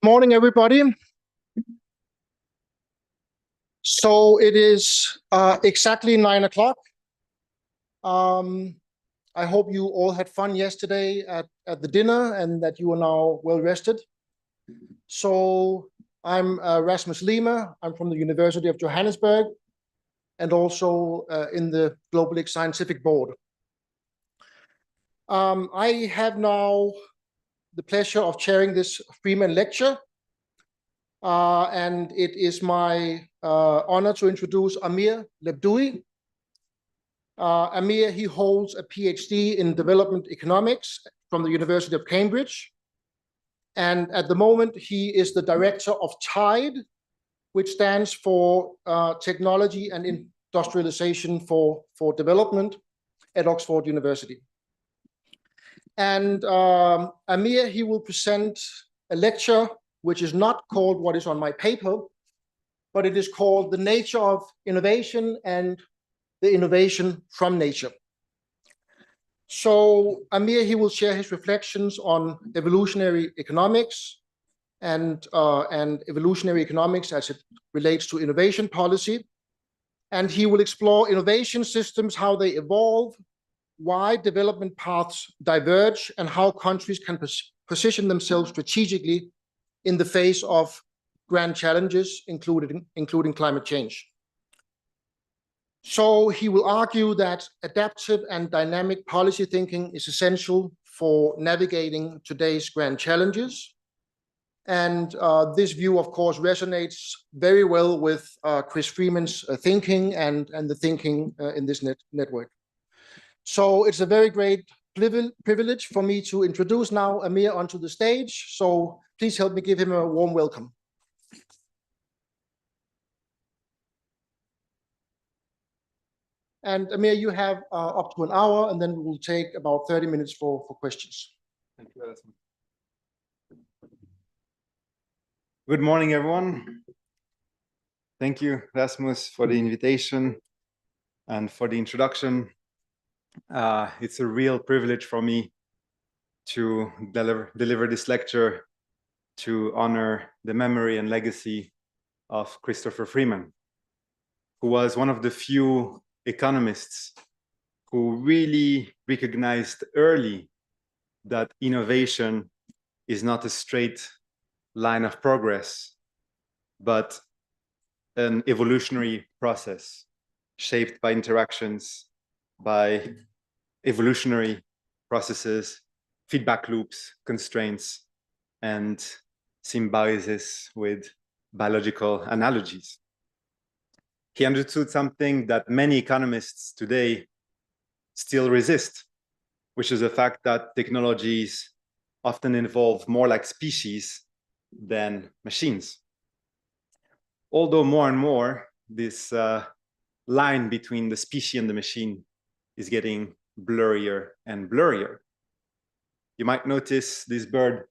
Morning, everybody. So it is exactly 9 o'clock. I hope you all had fun yesterday at the dinner and that you are now well rested. So I'm Rasmus Lima. I'm from the University of Johannesburg and also in the Globelics Scientific Board. I have now the pleasure of chairing this Freeman lecture. And it is my honor to introduce Amir Lebdoui. Amir, he holds a PhD in development economics from the University of Cambridge. And at the moment, he is the director of TIDE, which stands for Technology and Industrialization for Development at Oxford University. And Amir, he will present a lecture which is not called what is on my paper, but it is called The Nature of Innovation and the Innovation from Nature. So Amir, he will share his reflections on evolutionary economics and evolutionary economics as it relates to innovation policy. And he will explore innovation systems, how they evolve, why development paths diverge, and how countries can position themselves strategically in the face of grand challenges, including climate change. So he will argue that adaptive and dynamic policy thinking is essential for navigating today's grand challenges. And this view, of course, resonates very well with Chris Freeman's thinking and the thinking in this network. So it's a very great privilege for me to introduce now Amir onto the stage. So please help me give him a warm welcome. And Amir, you have up to an hour, and then we will take about 30 minutes for questions. Thank you, Rasmus. Good morning, everyone. Thank you, Rasmus, for the invitation and for the introduction. It's a real privilege for me to deliver this lecture to honor the memory and legacy of Christopher Freeman, who was one of the few economists who really recognized early that innovation is not a straight line of progress, but an evolutionary process shaped by interactions, by evolutionary processes, feedback loops, constraints, and symbiosis with biological analogies. He understood something that many economists today still resist, which is the fact that technologies often evolve more like species than machines. Although more and more, this line between the species and the machine is getting blurrier and blurrier. You might notice this bird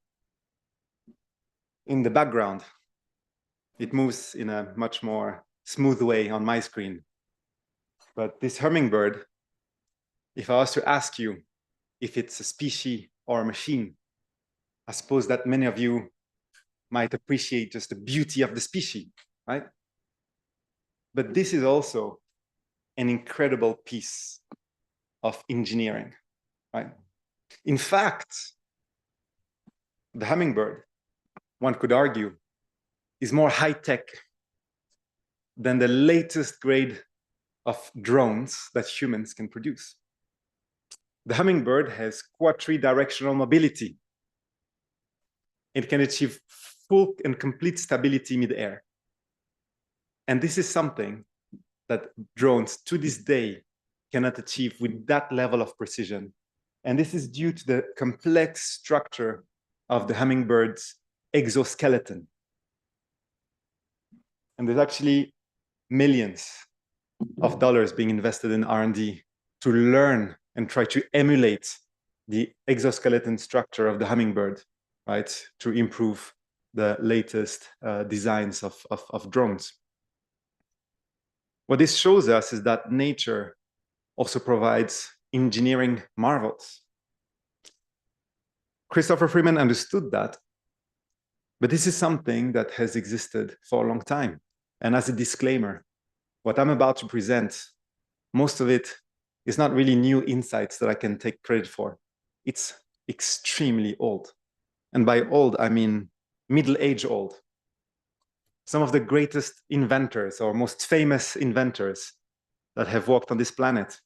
in the background. It moves in a much more smooth way on my screen. But this hummingbird, if I was to ask you if it's a species or a machine, I suppose that many of you might appreciate just the beauty of the species, right? But this is also an incredible piece of engineering, right? In fact, the hummingbird, one could argue, is more high-tech than the latest grade of drones that humans can produce. The hummingbird has quadridirectional mobility. It can achieve full and complete stability mid-air. And this is something that drones to this day cannot achieve with that level of precision. And this is due to the complex structure of the hummingbird's exoskeleton. And there's actually millions of dollars being invested in R&D to learn and try to emulate the exoskeleton structure of the hummingbird, right, to improve the latest designs of drones. What this shows us is that nature also provides engineering marvels. Christopher Freeman understood that, But this is something that has existed for a long time. And as a disclaimer, what I'm about to present, most of it is not really new insights that I can take credit for. It's extremely old. And by old, I mean middle-age old. Some of the greatest inventors or most famous inventors that have walked on this planet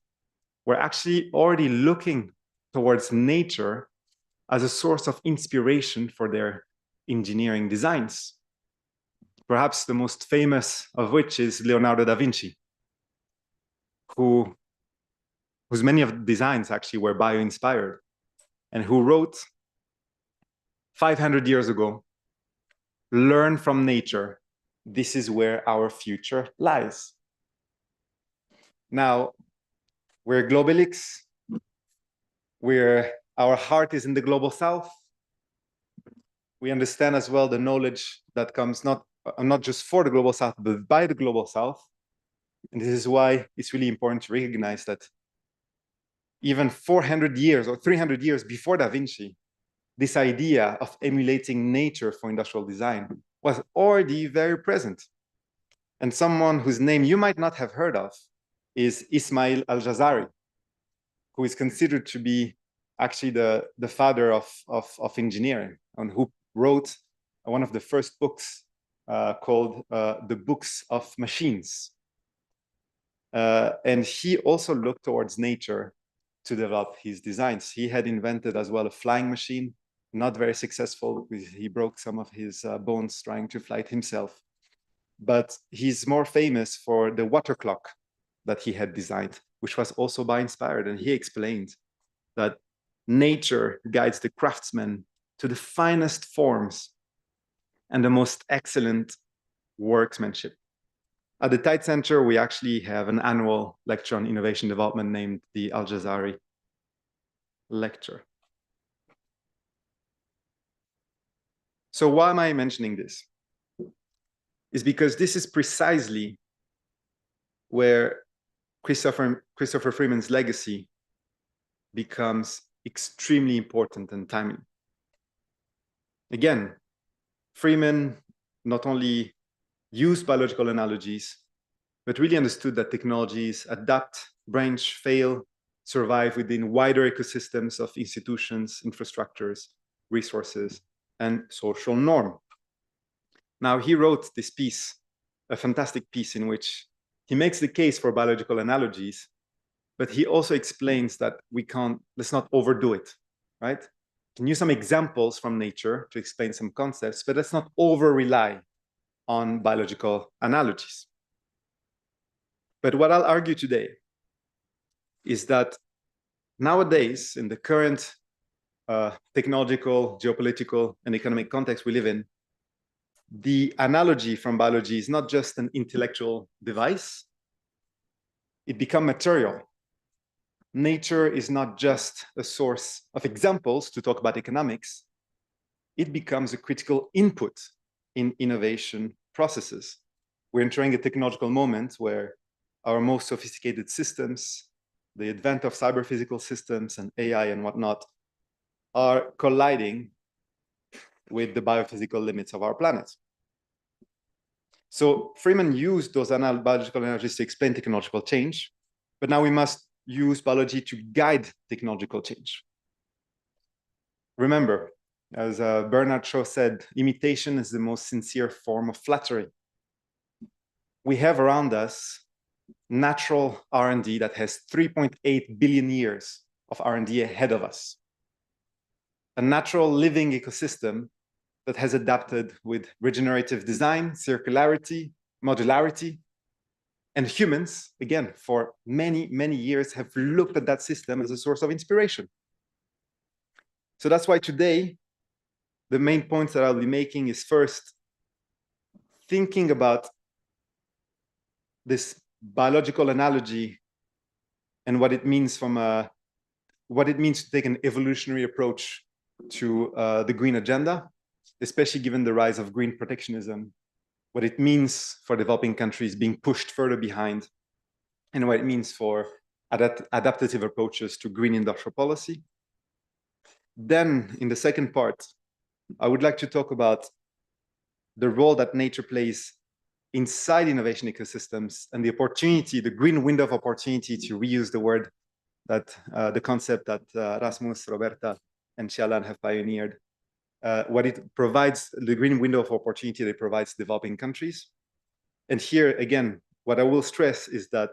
were actually already looking towards nature as a source of inspiration for their engineering designs. Perhaps the most famous of which is Leonardo da Vinci, whose many of the designs actually were bio-inspired, and who wrote 500 years ago, "Learn from nature. This is where our future lies." Now, we're Globelics. Our heart is in the global south. We understand as well the knowledge that comes not just for the global south, but by the global south. And this is why it's really important to recognize that even 400 years or 300 years before Da Vinci, this idea of emulating nature for industrial design was already very present. And someone whose name you might not have heard of is Ismail al-Jazari, who is considered to be actually the father of engineering, and who wrote one of the first books called The Books of Machines. And he also looked towards nature to develop his designs. He had invented as well a flying machine, not very successful. He broke some of his bones trying to fly it himself. But he's more famous for the water clock that he had designed, which was also bio-inspired. And he explained that nature guides the craftsman to the finest forms and the most excellent workmanship. At the Tide Center, we actually have an annual lecture on innovation development named the Al-Jazari Lecture. So why am I mentioning this? Is because this is precisely where Christopher Freeman's legacy becomes extremely important and timely. Again, Freeman not only used biological analogies, but really understood that technologies adapt, branch, fail, survive within wider ecosystems of institutions, infrastructures, resources, and social norm. Now, he wrote this piece, a fantastic piece in which he makes the case for biological analogies, but he also explains that let's not overdo it, right? We can use some examples from nature to explain some concepts, but let's not over-rely on biological analogies. But what I'll argue today is that nowadays, in the current technological, geopolitical, and economic context we live in, the analogy from biology is not just an intellectual device, it becomes material. Nature is not just a source of examples to talk about economics, it becomes a critical input in innovation processes. We're entering a technological moment where our most sophisticated systems, the advent of cyber-physical systems and AI and whatnot, are colliding with the biophysical limits of our planet. So Freeman used those biological analogies to explain technological change, but now we must use biology to guide technological change. Remember, as Bernard Shaw said, imitation is the most sincere form of flattery. We have around us natural R&D that has 3.8 billion years of R&D ahead of us. A natural living ecosystem that has adapted with regenerative design, circularity, modularity. And humans, again, for many, many years have looked at that system as a source of inspiration. So that's why today, the main points that I'll be making is first, thinking about this biological analogy and what it means what it means to take an evolutionary approach to the green agenda, especially given the rise of green protectionism, what it means for developing countries being pushed further behind, and what it means for adaptive approaches to green industrial policy. Then, in the second part, I would like to talk about the role that nature plays inside innovation ecosystems and the opportunity, the green window of opportunity, to reuse the word that the concept that Rasmus, Roberta, and Xiaolan have pioneered, what it provides, the green window of opportunity that it provides developing countries. And here, again, what I will stress is that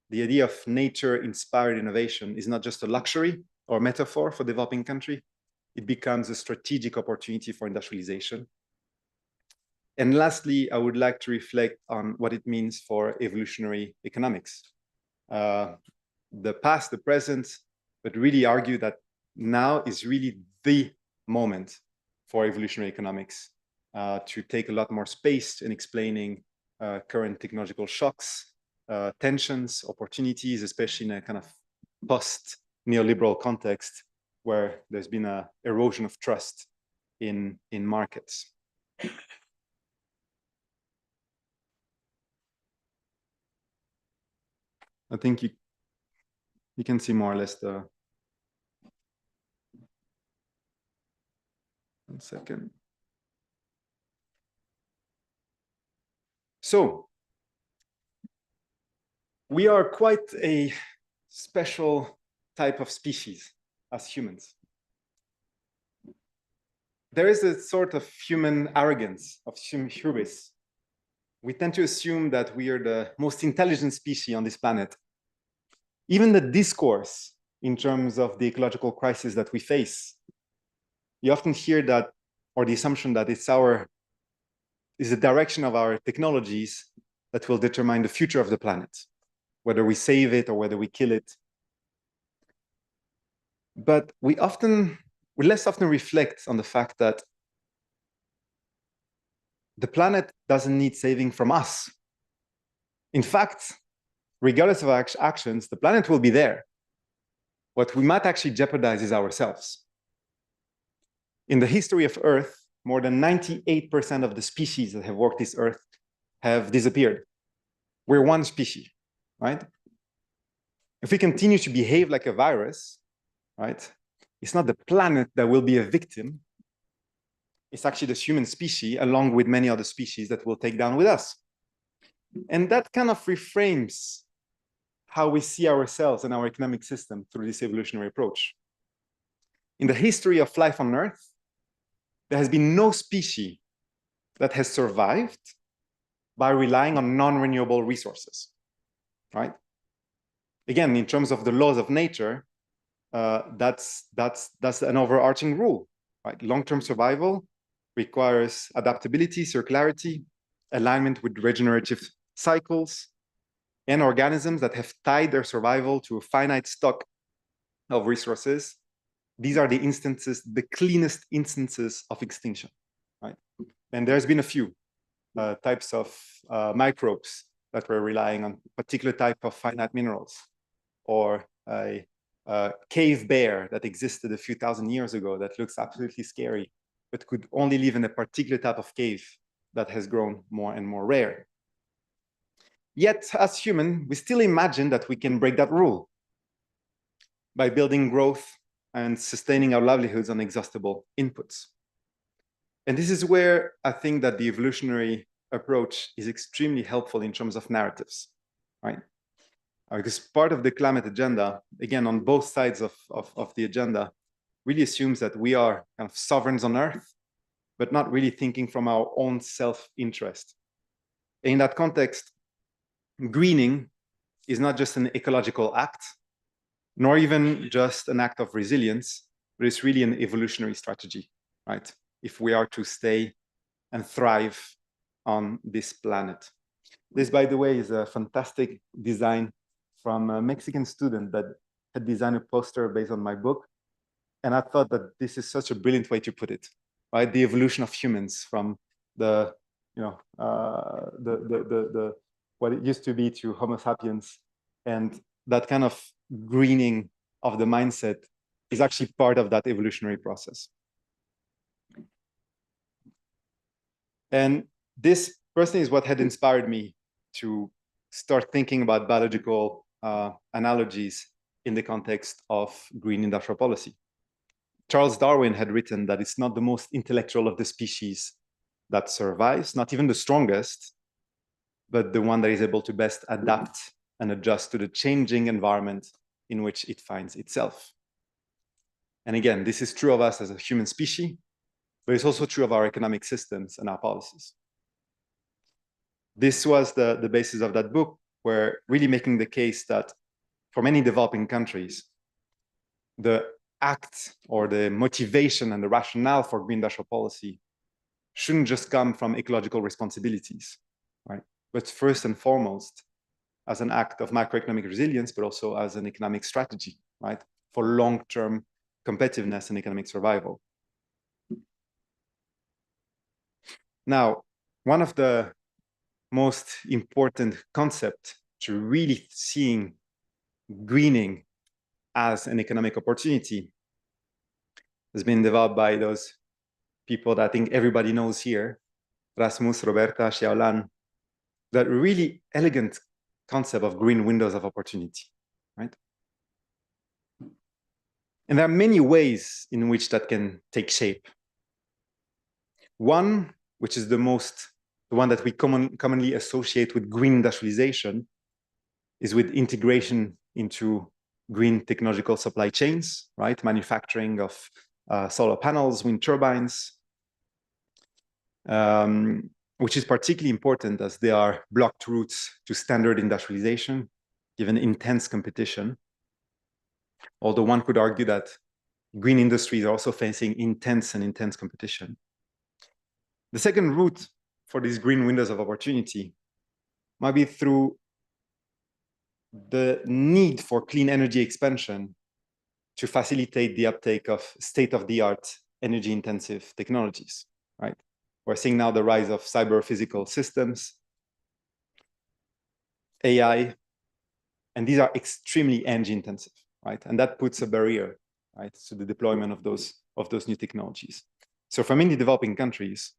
the idea of nature-inspired innovation is not just a luxury or metaphor for developing country. It becomes a strategic opportunity for industrialization. And lastly, I would like to reflect on what it means for evolutionary economics. The past, the present, but really argue that now is really the moment for evolutionary economics to take a lot more space in explaining current technological shocks, tensions, opportunities, especially in a kind of post-neoliberal context where there's been an erosion of trust in markets. I think you can see more or less the... One second. So we are quite a special type of species as humans. There is a sort of human arrogance, of hubris. We tend to assume that we are the most intelligent species on this planet. Even the discourse in terms of the ecological crisis that we face, you often hear that, or the assumption that it's the direction of our technologies that will determine the future of the planet, whether we save it or whether we kill it. But we less often reflect on the fact that the planet doesn't need saving from us. In fact, regardless of our actions, the planet will be there. What we might actually jeopardize is ourselves. In the history of Earth, more than 98% of the species that have walked this Earth have disappeared. We're one species, right? If we continue to behave like a virus, right, it's not the planet that will be a victim. It's actually the human species, along with many other species, that will take down with us. And that kind of reframes how we see ourselves and our economic system through this evolutionary approach. In the history of life on Earth, there has been no species that has survived by relying on non-renewable resources, right? Again, in terms of the laws of nature, that's an overarching rule, right? Long-term survival requires adaptability, circularity, alignment with regenerative cycles, and organisms that have tied their survival to a finite stock of resources. These are the instances, the cleanest instances of extinction, right? And there's been a few types of microbes that were relying on particular type of finite minerals, or a cave bear that existed a few thousand years ago that looks absolutely scary, but could only live in a particular type of cave that has grown more and more rare. Yet, as humans, we still imagine that we can break that rule by building growth and sustaining our livelihoods on exhaustible inputs. And this is where I think that the evolutionary approach is extremely helpful in terms of narratives, right? Because part of the climate agenda, again, on both sides of the agenda, really assumes that we are kind of sovereigns on Earth, but not really thinking from our own self-interest. In that context, greening is not just an ecological act, nor even just an act of resilience, but it's really an evolutionary strategy, right? If we are to stay and thrive on this planet. This, by the way, is a fantastic design from a Mexican student that had designed a poster based on my book. And I thought that this is such a brilliant way to put it, right? The evolution of humans from the, what it used to be to Homo sapiens, and that kind of greening of the mindset is actually part of that evolutionary process. And this personally is what had inspired me to start thinking about biological analogies in the context of green industrial policy. Charles Darwin had written that it's not the most intellectual of the species that survives, not even the strongest, but the one that is able to best adapt and adjust to the changing environment in which it finds itself. And again, this is true of us as a human species, but it's also true of our economic systems and our policies. This was the basis of that book, where really making the case that for many developing countries, the act or the motivation and the rationale for green industrial policy shouldn't just come from ecological responsibilities, right? But first and foremost, as an act of macroeconomic resilience, but also as an economic strategy, right? For long-term competitiveness and economic survival. Now, one of the most important concepts to really seeing greening as an economic opportunity has been developed by those people that I think everybody knows here, Rasmus, Roberta, Xiaolan, that really elegant concept of green windows of opportunity, right? And there are many ways in which that can take shape. One, which is the one that we commonly associate with green industrialization, is with integration into green technological supply chains, right? Manufacturing of solar panels, wind turbines, which is particularly important as they are blocked routes to standard industrialization, given intense competition. Although one could argue that green industries are also facing intense competition. The second route for these green windows of opportunity might be through the need for clean energy expansion to facilitate the uptake of state-of-the-art energy-intensive technologies, right? We're seeing now the rise of cyber-physical systems, AI, and these are extremely energy-intensive, right? And that puts a barrier, right, to the deployment of those new technologies. So for many developing countries,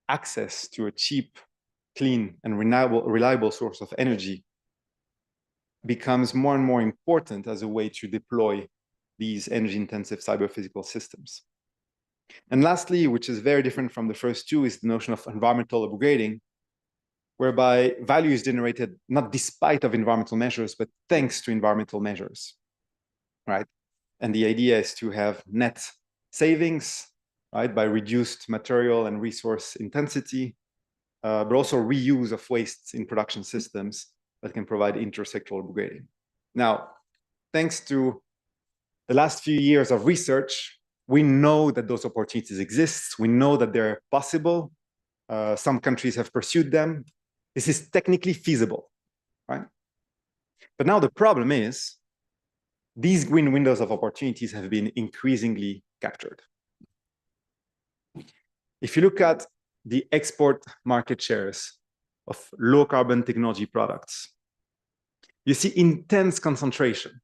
access to a cheap, clean, and reliable source of energy becomes more and more important as a way to deploy these energy-intensive cyber-physical systems. And lastly, which is very different from the first two, is the notion of environmental upgrading, whereby value is generated not despite of environmental measures, but thanks to environmental measures, right? And the idea is to have net savings, right, by reduced material and resource intensity, but also reuse of wastes in production systems that can provide intersectoral upgrading. Now, thanks to the last few years of research, we know that those opportunities exist. We know that they're possible. Some countries have pursued them. This is technically feasible, right? But now the problem is these green windows of opportunities have been increasingly captured. If you look at the export market shares of low carbon technology products, you see intense concentration.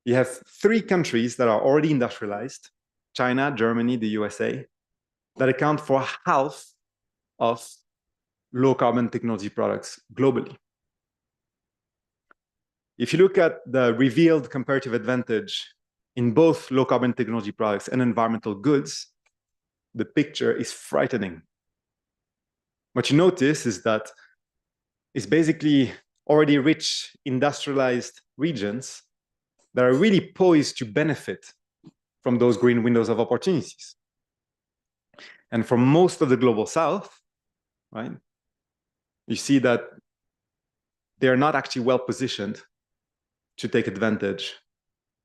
You have 3 countries that are already industrialized, China, Germany, the USA, that account for half of low carbon technology products globally. If you look at the revealed comparative advantage in both low carbon technology products and environmental goods, the picture is frightening. What you notice is that it's basically already rich industrialized regions that are really poised to benefit from those green windows of opportunities. And for most of the global south, right, you see that they're not actually well positioned to take advantage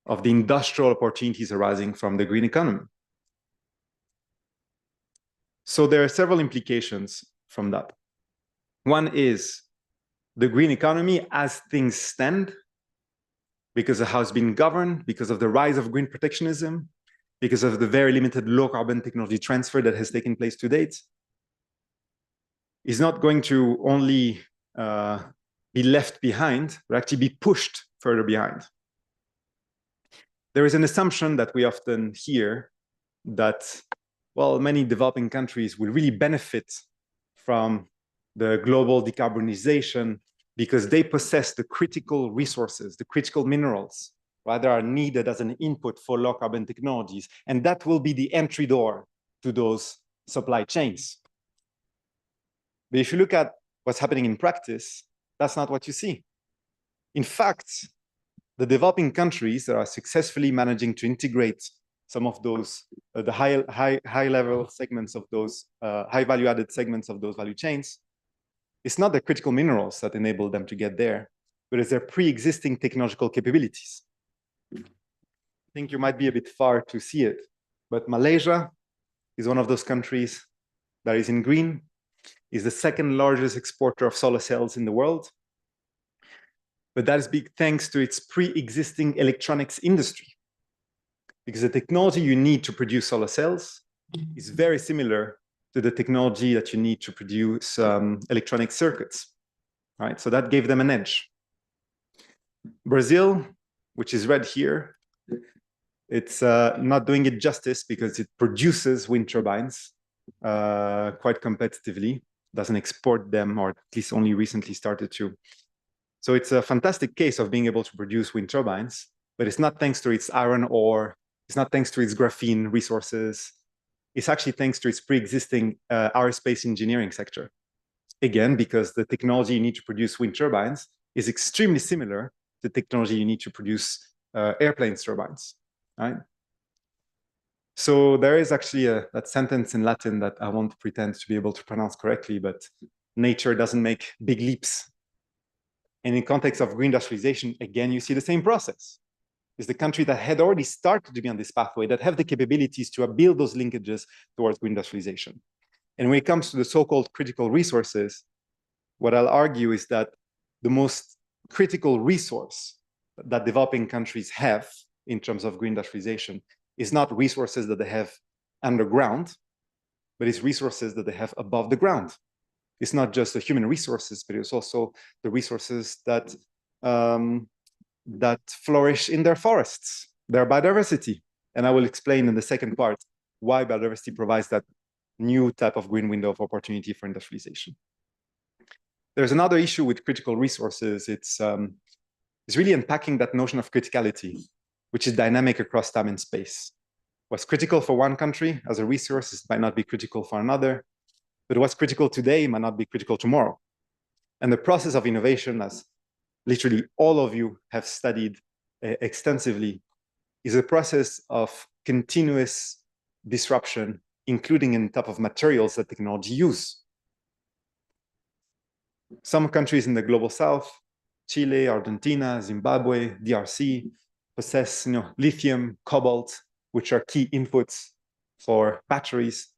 of the industrial opportunities arising from the green economy. So there are several implications from that. One is the green economy as things stand, because of how it's been governed, because of the rise of green protectionism, because of the very limited low carbon technology transfer that has taken place to date, is not going to only be left behind, but actually be pushed further behind. There is an assumption that we often hear that, well, many developing countries will really benefit from the global decarbonization because they possess the critical resources, the critical minerals, right, that are needed as an input for low carbon technologies. And that will be the entry door to those supply chains. But if you look at what's happening in practice, that's not what you see. In fact, the developing countries that are successfully managing to integrate some of those, the high level segments of those, high value added segments of those value chains, it's not the critical minerals that enable them to get there, but it's their pre-existing technological capabilities. I think you might be a bit far to see it, but Malaysia is one of those countries that is in green, is the second largest exporter of solar cells in the world. But that is big thanks to its pre-existing electronics industry. Because the technology you need to produce solar cells is very similar to the technology that you need to produce electronic circuits, right? So that gave them an edge. Brazil, which is red here, it's not doing it justice because it produces wind turbines quite competitively, doesn't export them, or at least only recently started to. So it's a fantastic case of being able to produce wind turbines, but it's not thanks to its iron ore, it's not thanks to its graphene resources, it's actually thanks to its pre-existing aerospace engineering sector. Again, because the technology you need to produce wind turbines is extremely similar to the technology you need to produce airplanes turbines, right? So there is actually that sentence in Latin that I won't pretend to be able to pronounce correctly, but nature doesn't make big leaps. And in context of green industrialization, again, you see the same process. It's the country that had already started to be on this pathway that have the capabilities to build those linkages towards green industrialization. And when it comes to the so-called critical resources, what I'll argue is that the most critical resource that developing countries have in terms of green industrialization is not resources that they have underground, but it's resources that they have above the ground. It's not just the human resources, but it's also the resources that that flourish in their forests, their biodiversity. And I will explain in the second part why biodiversity provides that new type of green window of opportunity for industrialization. There's another issue with critical resources. It's really unpacking that notion of criticality, which is dynamic across time and space. What's critical for one country as a resource might not be critical for another, but what's critical today might not be critical tomorrow. And the process of innovation, as literally all of you have studied extensively, is a process of continuous disruption, including in type of materials that technology use. Some countries in the global south, Chile, Argentina, Zimbabwe, DRC, possess lithium, cobalt, which are key inputs for batteries,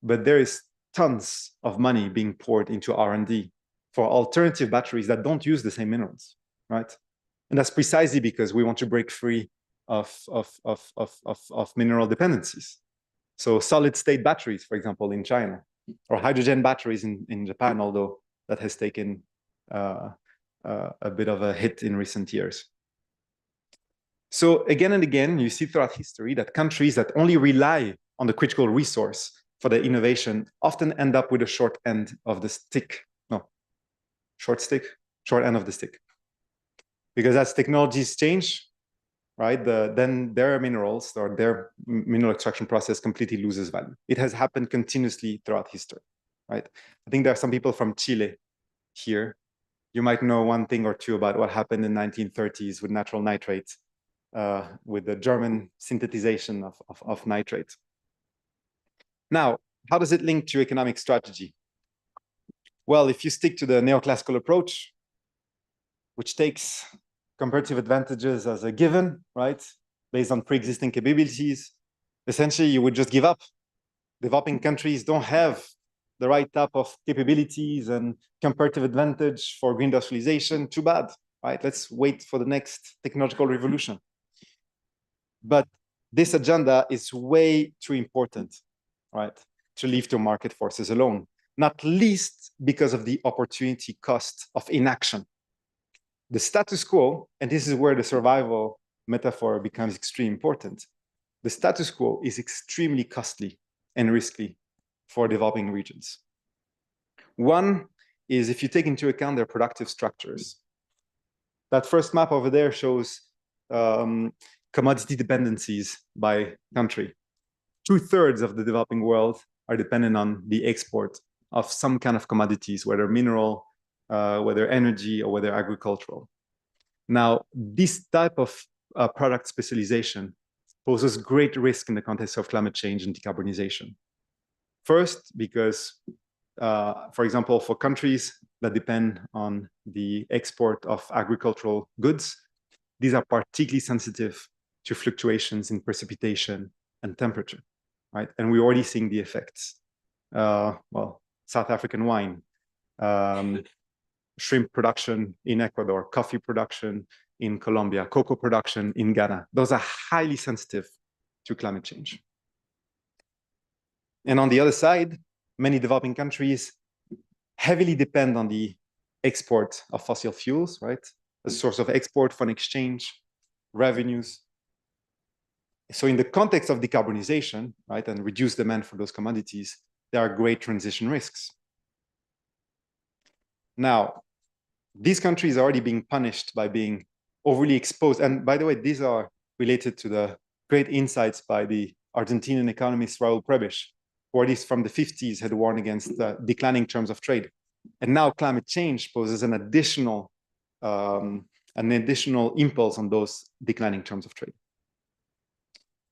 but there is tons of money being poured into R&D for alternative batteries that don't use the same minerals, right? And that's precisely because we want to break free of mineral dependencies. So solid state batteries, for example, in China, or hydrogen batteries in Japan, although that has taken a bit of a hit in recent years. So again and again, you see throughout history that countries that only rely on the critical resource for the innovation often end up with a short end of the stick. No, short end of the stick. Because as technologies change, right, then their minerals or their mineral extraction process completely loses value. It has happened continuously throughout history, right? I think there are some people from Chile here. You might know one thing or two about what happened in the 1930s with natural nitrate, with the German synthesization of nitrate. Now, how does it link to economic strategy? Well, if you stick to the neoclassical approach, which takes comparative advantages as a given, right, based on pre-existing capabilities, essentially you would just give up. Developing countries don't have the right type of capabilities and comparative advantage for green industrialization. Too bad, right? Let's wait for the next technological revolution. But this agenda is way too important, right, to leave to market forces alone, not least because of the opportunity cost of inaction. The status quo, and this is where the survival metaphor becomes extremely important, the status quo is extremely costly and risky for developing regions. One is if you take into account their productive structures. That first map over there shows commodity dependencies by country. 2/3 of the developing world are dependent on the export of some kind of commodities, whether mineral, whether energy, or whether agricultural. Now, this type of product specialization poses great risk in the context of climate change and decarbonization. First, because, for example, for countries that depend on the export of agricultural goods, these are particularly sensitive to fluctuations in precipitation and temperature, right? And we're already seeing the effects. Well, South African wine, shrimp production in Ecuador, coffee production in Colombia, cocoa production in Ghana. Those are highly sensitive to climate change. And on the other side, many developing countries heavily depend on the export of fossil fuels, right? A source of export, foreign exchange, revenues. So in the context of decarbonization, right, and reduced demand for those commodities, there are great transition risks. Now, these countries are already being punished by being overly exposed. And by the way, these are related to the great insights by the Argentinian economist Raul Prebisch, who already from the 50s had warned against declining terms of trade. And now climate change poses an additional impulse on those declining terms of trade.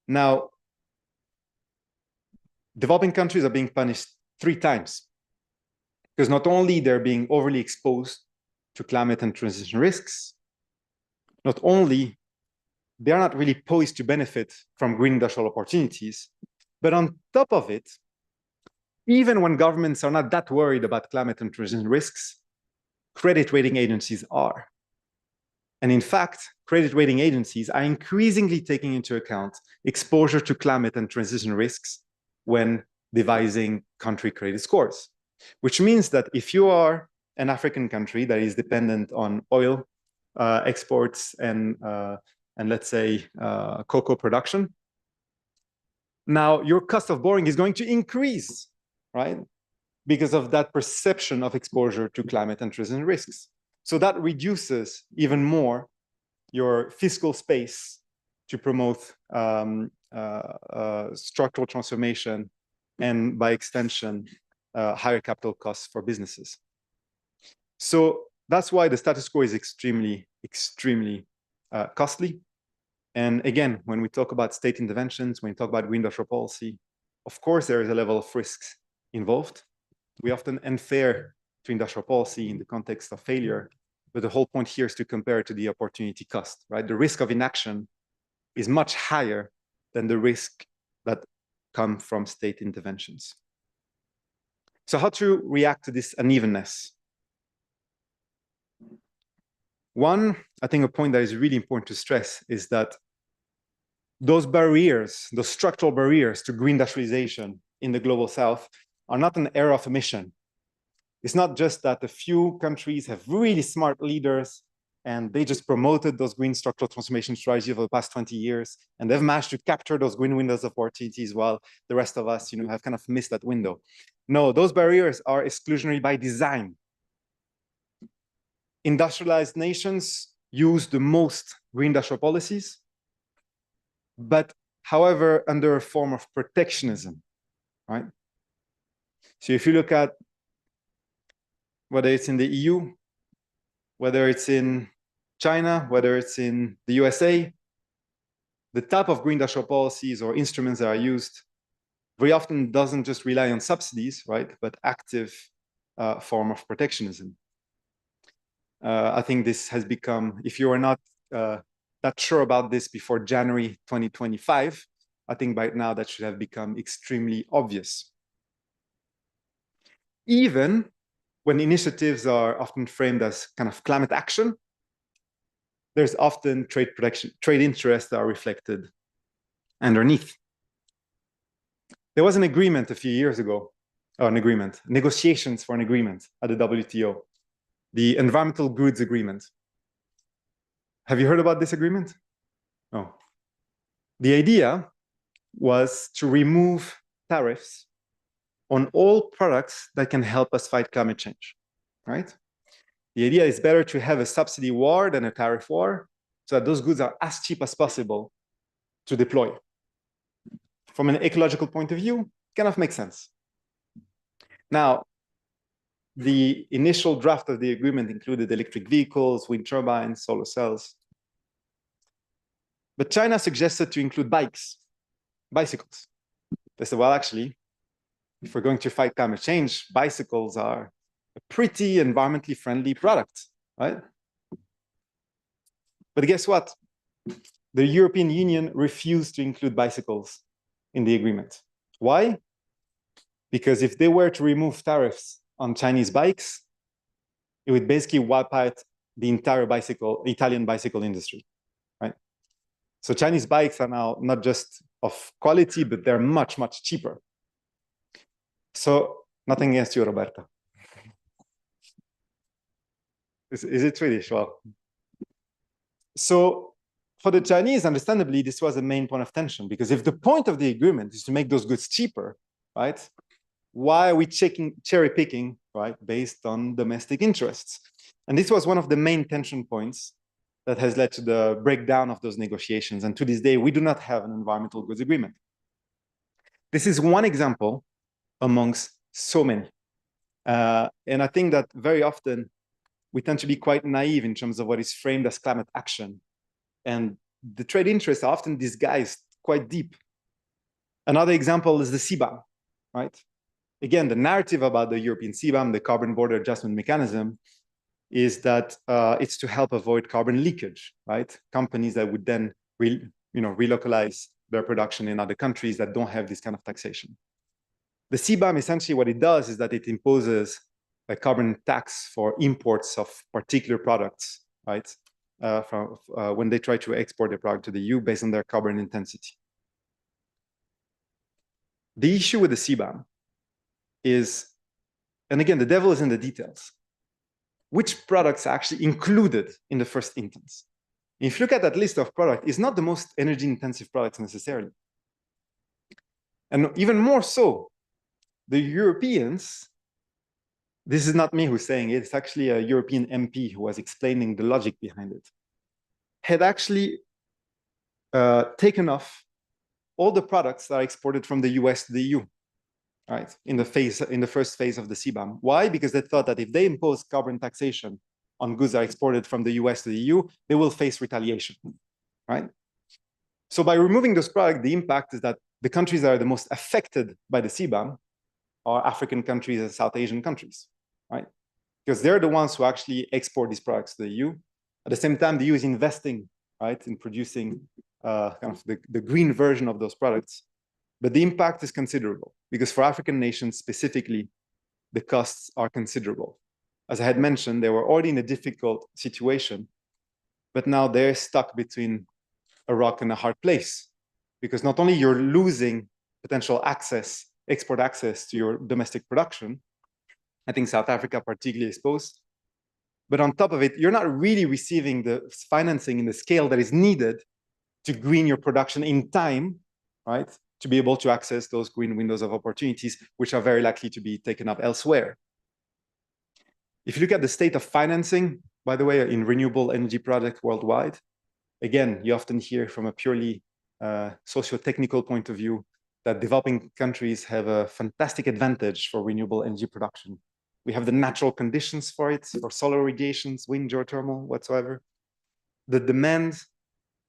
Now, developing countries are being punished 3 times, because not only they're being overly exposed to climate and transition risks, not only they're not really poised to benefit from green industrial opportunities, but on top of it, even when governments are not that worried about climate and transition risks, credit rating agencies are. And in fact, credit rating agencies are increasingly taking into account exposure to climate and transition risks when devising country credit scores, which means that if you are an African country that is dependent on oil exports and let's say cocoa production, now your cost of borrowing is going to increase, right? Because of that perception of exposure to climate and transition risks. So that reduces even more your fiscal space to promote structural transformation and by extension, higher capital costs for businesses. So that's why the status quo is extremely, extremely costly. And again, when we talk about state interventions, when we talk about green industrial policy, of course, there is a level of risks involved. We often unfair to industrial policy in the context of failure, but the whole point here is to compare it to the opportunity cost, right? The risk of inaction is much higher than the risk that come from state interventions. So how to react to this unevenness? One, I think a point that is really important to stress is that those barriers, those structural barriers to green industrialization in the global south are not an error of omission. It's not just that a few countries have really smart leaders and they just promoted those green structural transformation strategies over the past 20 years, and they've managed to capture those green windows of opportunities while the rest of us, have kind of missed that window. No, those barriers are exclusionary by design. Industrialized nations use the most green industrial policies, but however, under a form of protectionism, right? So if you look at whether it's in the EU, whether it's in China, whether it's in the USA, the type of green industrial policies or instruments that are used very often doesn't just rely on subsidies, right? But active form of protectionism. I think this has become, if you are not that sure about this before January 2025, I think by now that should have become extremely obvious. Even when initiatives are often framed as kind of climate action, there's often trade interests that are reflected underneath. There was an agreement a few years ago, negotiations for an agreement at the WTO, the Environmental Goods Agreement. Have you heard about this agreement? No. The idea was to remove tariffs on all products that can help us fight climate change, right? The idea is better to have a subsidy war than a tariff war, so that those goods are as cheap as possible to deploy. From an ecological point of view, kind of makes sense. Now, the initial draft of the agreement included electric vehicles, wind turbines, solar cells. But China suggested to include bicycles. They said, well, actually, if we're going to fight climate change, bicycles are a pretty environmentally friendly product, right? But guess what? The European Union refused to include bicycles in the agreement. Why? Because if they were to remove tariffs on Chinese bikes, it would basically wipe out the entire Italian bicycle industry, right? So Chinese bikes are now not just of quality, but they're much, much cheaper. So nothing against you, Roberta. Is it Swedish? Well, so for the Chinese, understandably, this was a main point of tension, because if the point of the agreement is to make those goods cheaper, right? Why are we cherry picking, right, based on domestic interests? And this was one of the main tension points that has led to the breakdown of those negotiations. And to this day, we do not have an environmental goods agreement. This is one example amongst so many. And I think that very often we tend to be quite naive in terms of what is framed as climate action. And the trade interests are often disguised quite deep. Another example is the CBAM, right? Again, the narrative about the European CBAM, the Carbon Border Adjustment Mechanism, is that it's to help avoid carbon leakage, right? Companies that would then relocalize their production in other countries that don't have this kind of taxation. The CBAM, essentially what it does is that it imposes a carbon tax for imports of particular products, right? When they try to export their product to the EU based on their carbon intensity. The issue with the CBAM is, and again, the devil is in the details, which products are actually included in the first instance. If you look at that list of products, it's not the most energy intensive products necessarily. And even more so, the Europeans, this is not me who's saying it, it's actually a European MP who was explaining the logic behind it, had actually taken off all the products that are exported from the US to the EU, right? In the first phase of the CBAM. Why? Because they thought that if they impose carbon taxation on goods that are exported from the US to the EU, they will face retaliation, right? So by removing those products, the impact is that the countries that are the most affected by the CBAM are African countries and South Asian countries, right? Because they're the ones who actually export these products to the EU. At the same time, the EU is investing, right, in producing kind of the green version of those products. But the impact is considerable because for African nations specifically, the costs are considerable. As I had mentioned, they were already in a difficult situation, but now they're stuck between a rock and a hard place because not only you're losing potential access, export access to your domestic production, I think South Africa particularly exposed, but on top of it, you're not really receiving the financing in the scale that is needed to green your production in time, right? To be able to access those green windows of opportunities, which are very likely to be taken up elsewhere. If you look at the state of financing, by the way, in renewable energy projects worldwide, again, you often hear from a purely socio-technical point of view that developing countries have a fantastic advantage for renewable energy production. We have the natural conditions for it, for solar irrigations, wind, geothermal, whatsoever. The demand,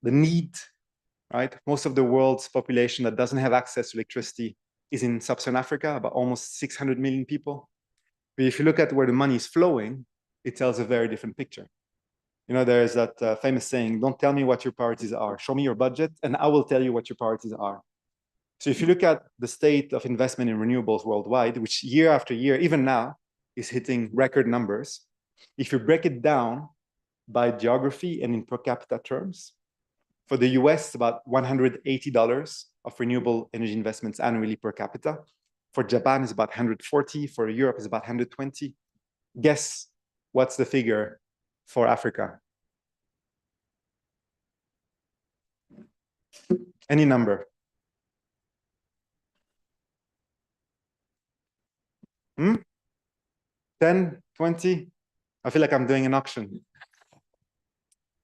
the need, right? Most of the world's population that doesn't have access to electricity is in sub-Saharan Africa, about almost 600 million people. But if you look at where the money is flowing, it tells a very different picture. You know, there's that famous saying, don't tell me what your priorities are. Show me your budget and I will tell you what your priorities are. So if you look at the state of investment in renewables worldwide, which year after year, even now, is hitting record numbers. If you break it down by geography and in per capita terms, for the US, it's about $180 of renewable energy investments annually per capita. For Japan, it's about 140. For Europe, it's about 120. Guess what's the figure for Africa? Any number. 10, 20? I feel like I'm doing an auction.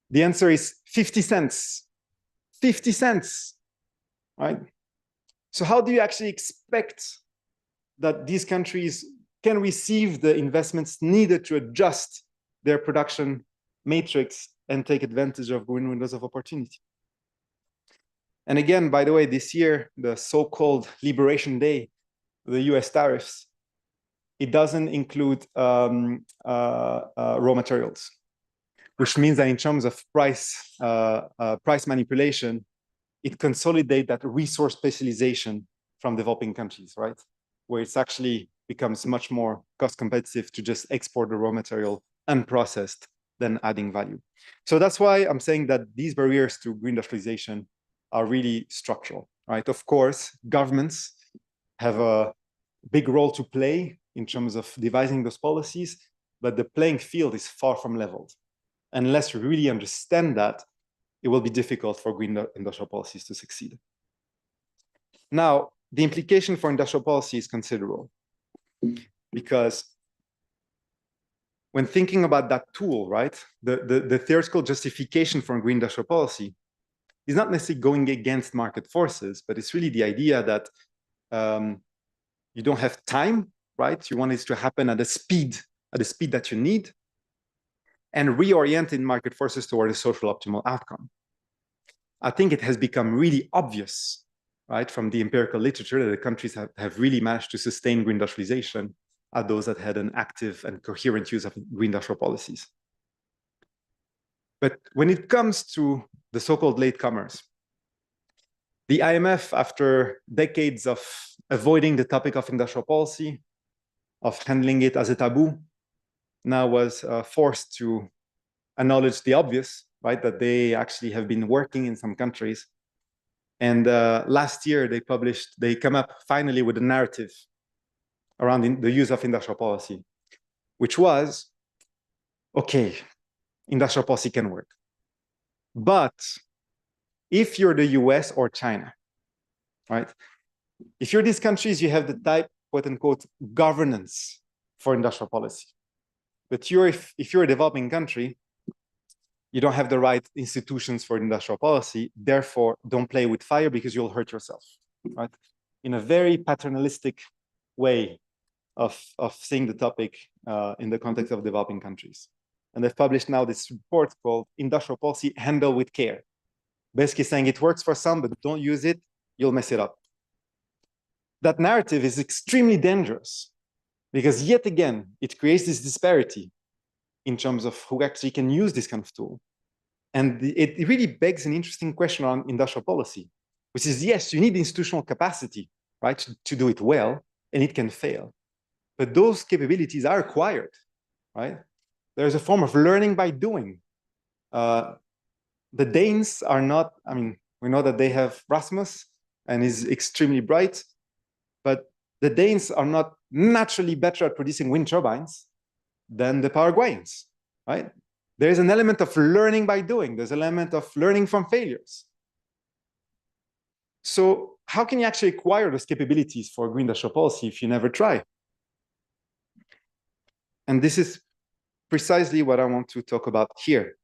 The answer is 50 cents. 50 cents, right? So how do you actually expect that these countries can receive the investments needed to adjust their production matrix and take advantage of green windows of opportunity. And again, by the way, this year, the so-called Liberation Day, the US tariffs, it doesn't include raw materials, which means that in terms of price manipulation, it consolidates that resource specialization from developing countries, right? Where it's actually becomes much more cost competitive to just export the raw material unprocessed than adding value. So that's why I'm saying that these barriers to green industrialization are really structural, right? Of course, governments have a big role to play in terms of devising those policies, but the playing field is far from leveled. Unless we really understand that, it will be difficult for green industrial policies to succeed. Now, the implication for industrial policy is considerable, because when thinking about that tool, right, the theoretical justification for green industrial policy is not necessarily going against market forces, but it's really the idea that you don't have time, right? You want it to happen at the speed that you need, and reorienting market forces toward a social optimal outcome. I think it has become really obvious, right, from the empirical literature that the countries have really managed to sustain green industrialization are those that had an active and coherent use of green industrial policies. But when it comes to the so-called latecomers, the IMF, after decades of avoiding the topic of industrial policy, of handling it as a taboo, now was forced to acknowledge the obvious, right, that they actually have been working in some countries. And last year, they come up finally with a narrative around the use of industrial policy, which was, okay, industrial policy can work. But if you're the US or China, right, if you're these countries, you have the type, quote unquote, governance for industrial policy. But if you're a developing country, you don't have the right institutions for industrial policy, therefore don't play with fire because you'll hurt yourself, right? In a very paternalistic way of seeing the topic in the context of developing countries. And they've published now this report called Industrial Policy Handle with Care, basically saying it works for some, but don't use it, you'll mess it up. That narrative is extremely dangerous because yet again, it creates this disparity in terms of who actually can use this kind of tool. And it really begs an interesting question on industrial policy, which is, yes, you need institutional capacity, right, to do it well, and it can fail. But those capabilities are acquired, right? There's a form of learning by doing. The Danes are not, I mean, we know that they have Rasmus, and he's extremely bright, but the Danes are not naturally better at producing wind turbines than the Paraguayans, right? There's an element of learning by doing. There's an element of learning from failures. So how can you actually acquire those capabilities for green industrial policy if you never try? And this is precisely what I want to talk about here.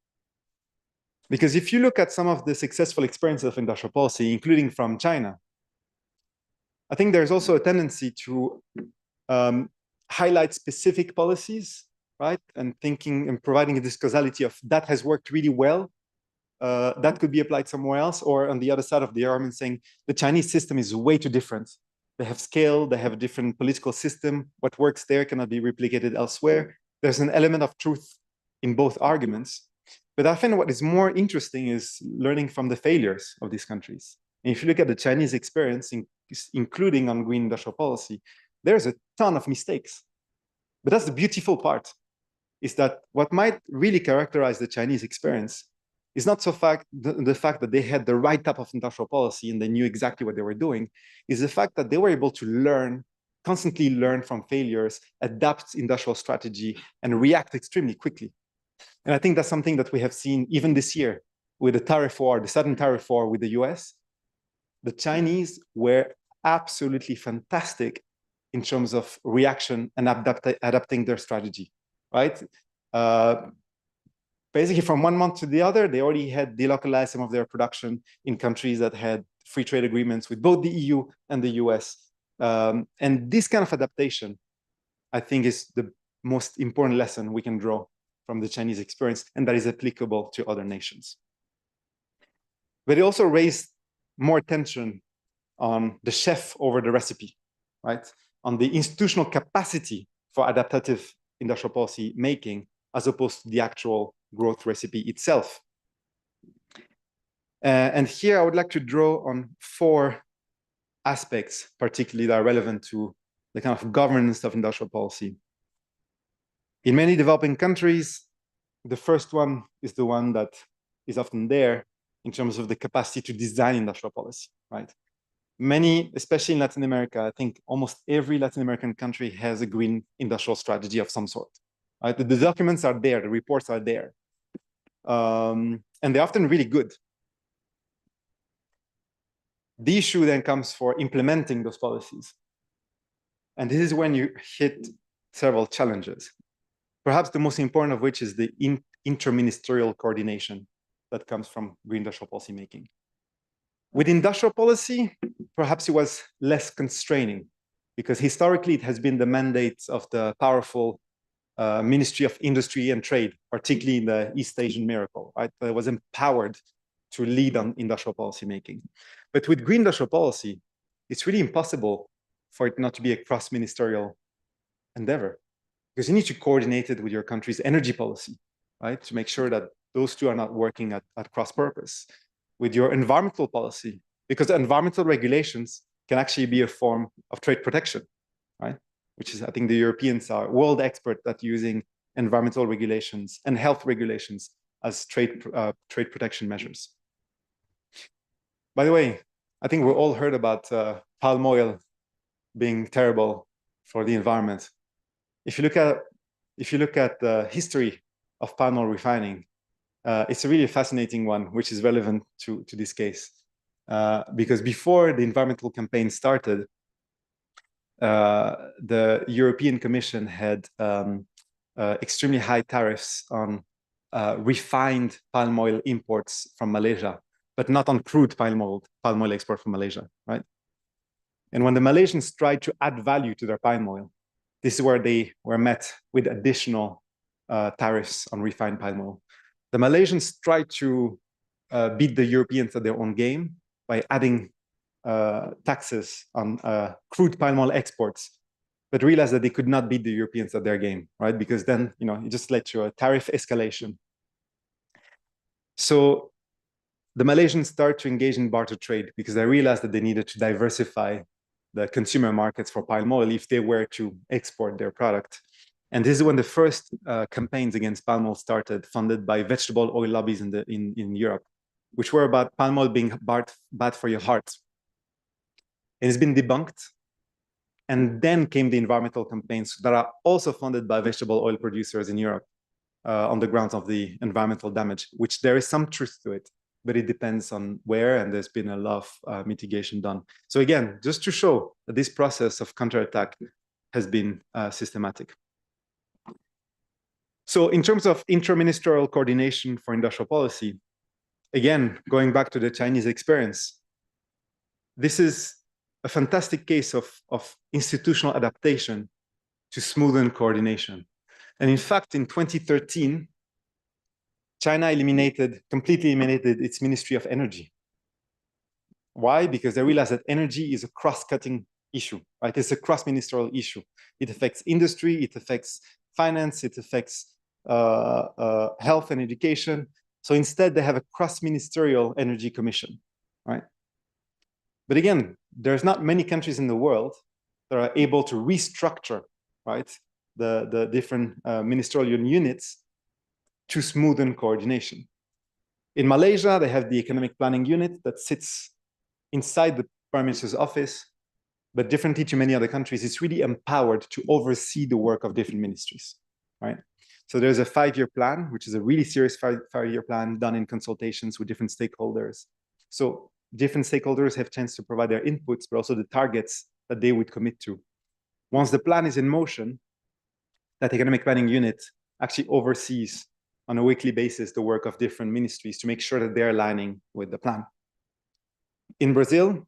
Because if you look at some of the successful experiences of industrial policy, including from China, I think there's also a tendency to highlight specific policies, right? And thinking and providing this causality of that has worked really well, that could be applied somewhere else, or on the other side of the argument saying the Chinese system is way too different. They have scale, they have a different political system. What works there cannot be replicated elsewhere. There's an element of truth in both arguments. But I find what is more interesting is learning from the failures of these countries. And if you look at the Chinese experience, including on green industrial policy, there's a ton of mistakes. But that's the beautiful part, is that what might really characterize the Chinese experience is not so the fact that they had the right type of industrial policy and they knew exactly what they were doing, is the fact that they were able to learn, constantly learn from failures, adapt industrial strategy, and react extremely quickly. And I think that's something that we have seen even this year with the tariff war, the sudden tariff war with the US. The Chinese were absolutely fantastic in terms of reaction and adapting their strategy, right? Basically, from 1 month to the other, they already had delocalized some of their production in countries that had free trade agreements with both the EU and the US. And this kind of adaptation, I think is the most important lesson we can draw from the Chinese experience, and that is applicable to other nations. But it also raised more attention on the chef over the recipe, right? On the institutional capacity for adaptive industrial policy making, as opposed to the actual growth recipe itself. And here I would like to draw on 4 aspects, particularly that are relevant to the kind of governance of industrial policy. In many developing countries, the first one is the one that is often there in terms of the capacity to design industrial policy, right? Many, especially in Latin America, I think almost every Latin American country has a green industrial strategy of some sort, right? The documents are there, the reports are there. And they're often really good. The issue then comes for implementing those policies. And this is when you hit several challenges. Perhaps the most important of which is the interministerial coordination that comes from green industrial policy making. With industrial policy, perhaps it was less constraining, because historically it has been the mandate of the powerful Ministry of Industry and Trade, particularly in the East Asian miracle, right? That was empowered to lead on industrial policy making. But with green industrial policy, it's really impossible for it not to be a cross-ministerial endeavor, because you need to coordinate it with your country's energy policy, right? To make sure that those two are not working at cross purpose. With your environmental policy, because environmental regulations can actually be a form of trade protection, right? Which is, I think the Europeans are world expert at using environmental regulations and health regulations as trade protection measures. By the way, I think we've all heard about palm oil being terrible for the environment. If you look at the history of palm oil refining, it's a really fascinating one, which is relevant to this case. Because before the environmental campaign started, the European Commission had extremely high tariffs on refined palm oil imports from Malaysia, but not on crude palm oil export from Malaysia, right? And when the Malaysians tried to add value to their palm oil, this is where they were met with additional tariffs on refined palm oil. The Malaysians tried to beat the Europeans at their own game by adding taxes on crude palm oil exports, but realized that they could not beat the Europeans at their game, right? Because then, it just led to a tariff escalation. So the Malaysians started to engage in barter trade because they realized that they needed to diversify the consumer markets for palm oil if they were to export their product. And this is when the first campaigns against palm oil started, funded by vegetable oil lobbies in Europe, which were about palm oil being bad for your heart. And it's been debunked. And then came the environmental campaigns that are also funded by vegetable oil producers in Europe on the grounds of the environmental damage, which there is some truth to it, but it depends on where, and there's been a lot of mitigation done. So again, just to show that this process of counterattack has been systematic. So in terms of interministerial coordination for industrial policy, again, going back to the Chinese experience, this is a fantastic case of institutional adaptation to smoothen coordination. And in fact, in 2013, China completely eliminated its Ministry of Energy. Why? Because they realized that energy is a cross-cutting issue, right? It's a cross-ministerial issue. It affects industry, it affects finance, it affects health and education. So instead, they have a cross-ministerial energy commission, right? But again, there's not many countries in the world that are able to restructure, right, the different ministerial units to smoothen coordination. In Malaysia, they have the economic planning unit that sits inside the Prime Minister's office, but differently to many other countries, it's really empowered to oversee the work of different ministries, right? So there's a 5-year plan, which is a really serious 5-year plan done in consultations with different stakeholders. So different stakeholders have chance to provide their inputs, but also the targets that they would commit to. Once the plan is in motion, that economic planning unit actually oversees on a weekly basis the work of different ministries to make sure that they're aligning with the plan. In Brazil,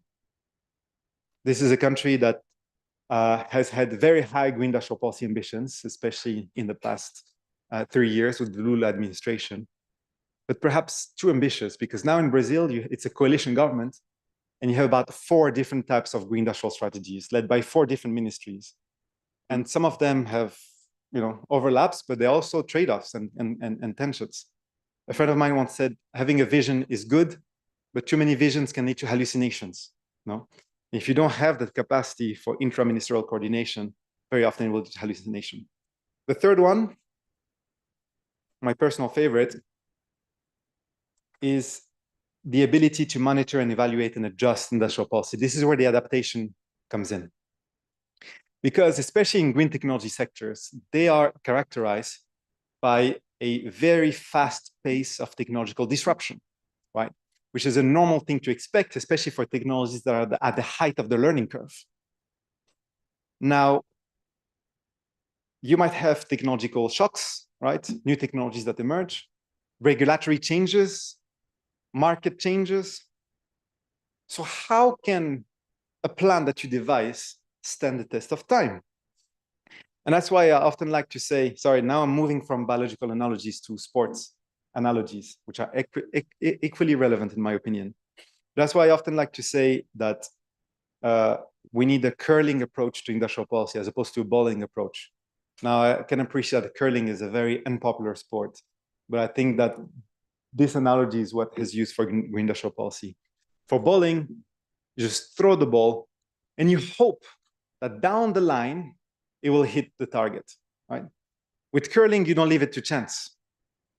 this is a country that has had very high green industrial policy ambitions, especially in the past 3 years with the Lula administration, but perhaps too ambitious, because now in Brazil, it's a coalition government, and you have about 4 different types of green industrial strategies led by 4 different ministries. And some of them have, overlaps, but they're also trade-offs and tensions. A friend of mine once said, having a vision is good, but too many visions can lead to hallucinations. No? If you don't have that capacity for intra-ministerial coordination, very often it will lead to hallucination. The third one, my personal favorite, is the ability to monitor and evaluate and adjust industrial policy. This is where the adaptation comes in. Because especially in green technology sectors, they are characterized by a very fast pace of technological disruption, right? Which is a normal thing to expect, especially for technologies that are at the height of the learning curve. Now, you might have technological shocks, right? New technologies that emerge, regulatory changes, market changes. So how can a plan that you devise stand the test of time? And that's why I often like to say, sorry, now I'm moving from biological analogies to sports analogies, which are equally relevant in my opinion. That's why I often like to say that we need a curling approach to industrial policy as opposed to a bowling approach. Now, I can appreciate that curling is a very unpopular sport, but I think that this analogy is what is used for green industrial policy. For bowling, you just throw the ball and you hope that down the line, it will hit the target, right? With curling, you don't leave it to chance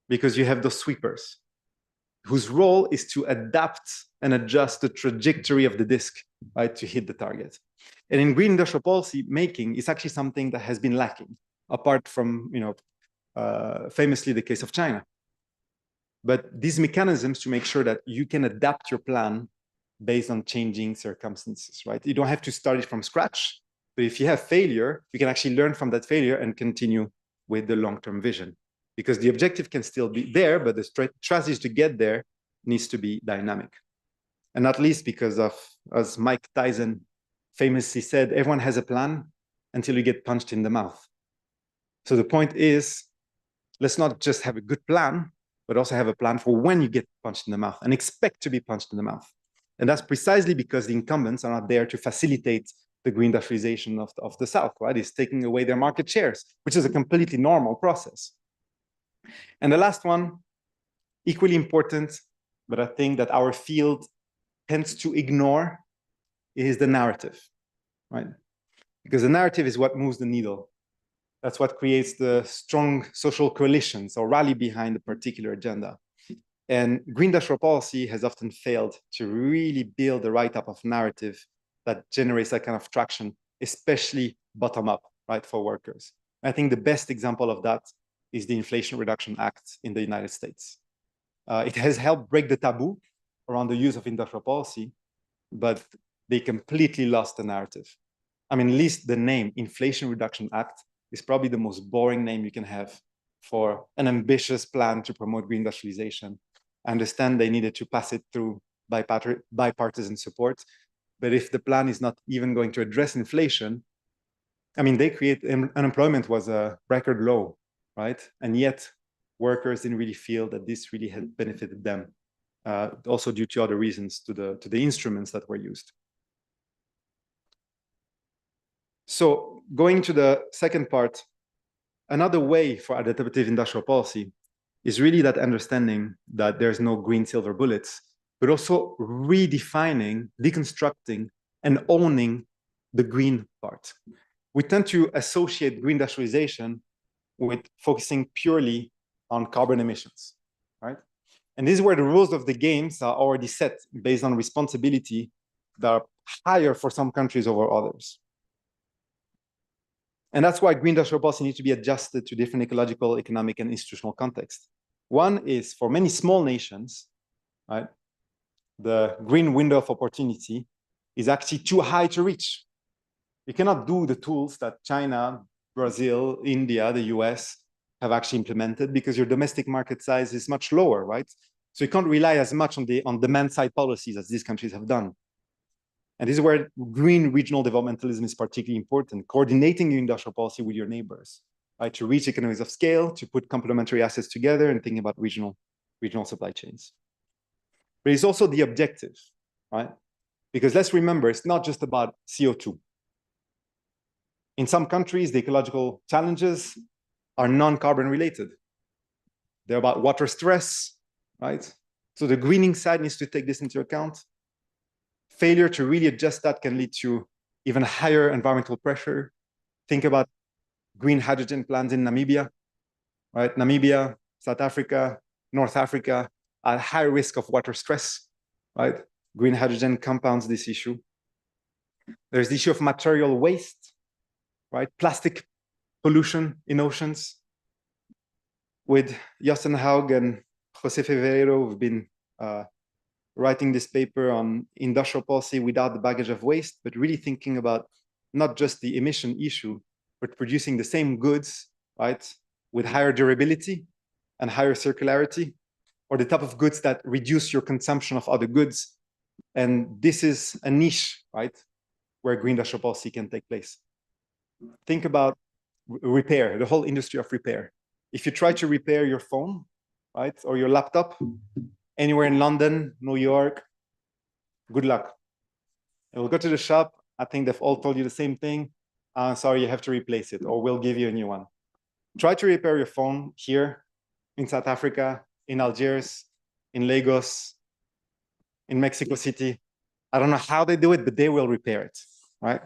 because you have those sweepers whose role is to adapt and adjust the trajectory of the disc, right, to hit the target. And in green industrial policy making, it's actually something that has been lacking, apart from, famously the case of China. But these mechanisms to make sure that you can adapt your plan based on changing circumstances, right? You don't have to start it from scratch, but if you have failure, you can actually learn from that failure and continue with the long-term vision. Because the objective can still be there, but the strategy to get there needs to be dynamic. And not least because of, as Mike Tyson famously said, everyone has a plan until you get punched in the mouth. So the point is, let's not just have a good plan, but also have a plan for when you get punched in the mouth and expect to be punched in the mouth. And that's precisely because the incumbents are not there to facilitate the green industrialization of the South, right? It's taking away their market shares, which is a completely normal process. And the last one, equally important, but I think that our field tends to ignore, is the narrative, right? Because the narrative is what moves the needle. That's what creates the strong social coalitions or rally behind a particular agenda. And green industrial policy has often failed to really build the right type of narrative that generates that kind of traction, especially bottom up, right, for workers. I think the best example of that is the Inflation Reduction Act in the United States. It has helped break the taboo around the use of industrial policy, but they completely lost the narrative. I mean, at least the name Inflation Reduction Act is probably the most boring name you can have for an ambitious plan to promote green industrialization. I understand they needed to pass it through bipartisan support, but if the plan is not even going to address inflation, I mean, they create unemployment was a record low, right? And yet workers didn't really feel that this really had benefited them, also due to other reasons, to the instruments that were used. So going to the second part, another way for adaptive industrial policy is really that understanding that there's no green silver bullets, but also redefining, deconstructing, and owning the green part. We tend to associate green industrialization with focusing purely on carbon emissions, right? And this is where the rules of the games are already set based on responsibility that are higher for some countries over others. And that's why green industrial policy needs to be adjusted to different ecological, economic, and institutional contexts. One is for many small nations, right? The green window of opportunity is actually too high to reach. You cannot do the tools that China, Brazil, India, the US have actually implemented because your domestic market size is much lower, right? So you can't rely as much on demand side policies as these countries have done. And this is where green regional developmentalism is particularly important, coordinating your industrial policy with your neighbors, right? To reach economies of scale, to put complementary assets together and think about regional supply chains. But it's also the objective, right? Because let's remember, it's not just about CO2. In some countries, the ecological challenges are non-carbon related. They're about water stress, right? So the greening side needs to take this into account. Failure to really adjust that can lead to even higher environmental pressure. Think about green hydrogen plants in Namibia, right? Namibia, South Africa, North Africa are at high risk of water stress, right? Green hydrogen compounds this issue. There's the issue of material waste, right? Plastic pollution in oceans. With Justin Haug and Jose Fevereiro, we've been writing this paper on industrial policy without the baggage of waste, but really thinking about not just the emission issue, but producing the same goods, right, with higher durability and higher circularity, or the type of goods that reduce your consumption of other goods. And this is a niche, right, where green industrial policy can take place. Think about repair, the whole industry of repair. If you try to repair your phone, right, or your laptop, anywhere in London, New York, good luck. And we'll go to the shop. I think they've all told you the same thing. Sorry, you have to replace it, or we'll give you a new one. Try to repair your phone here in South Africa, in Algiers, in Lagos, in Mexico City. I don't know how they do it, but they will repair it, right?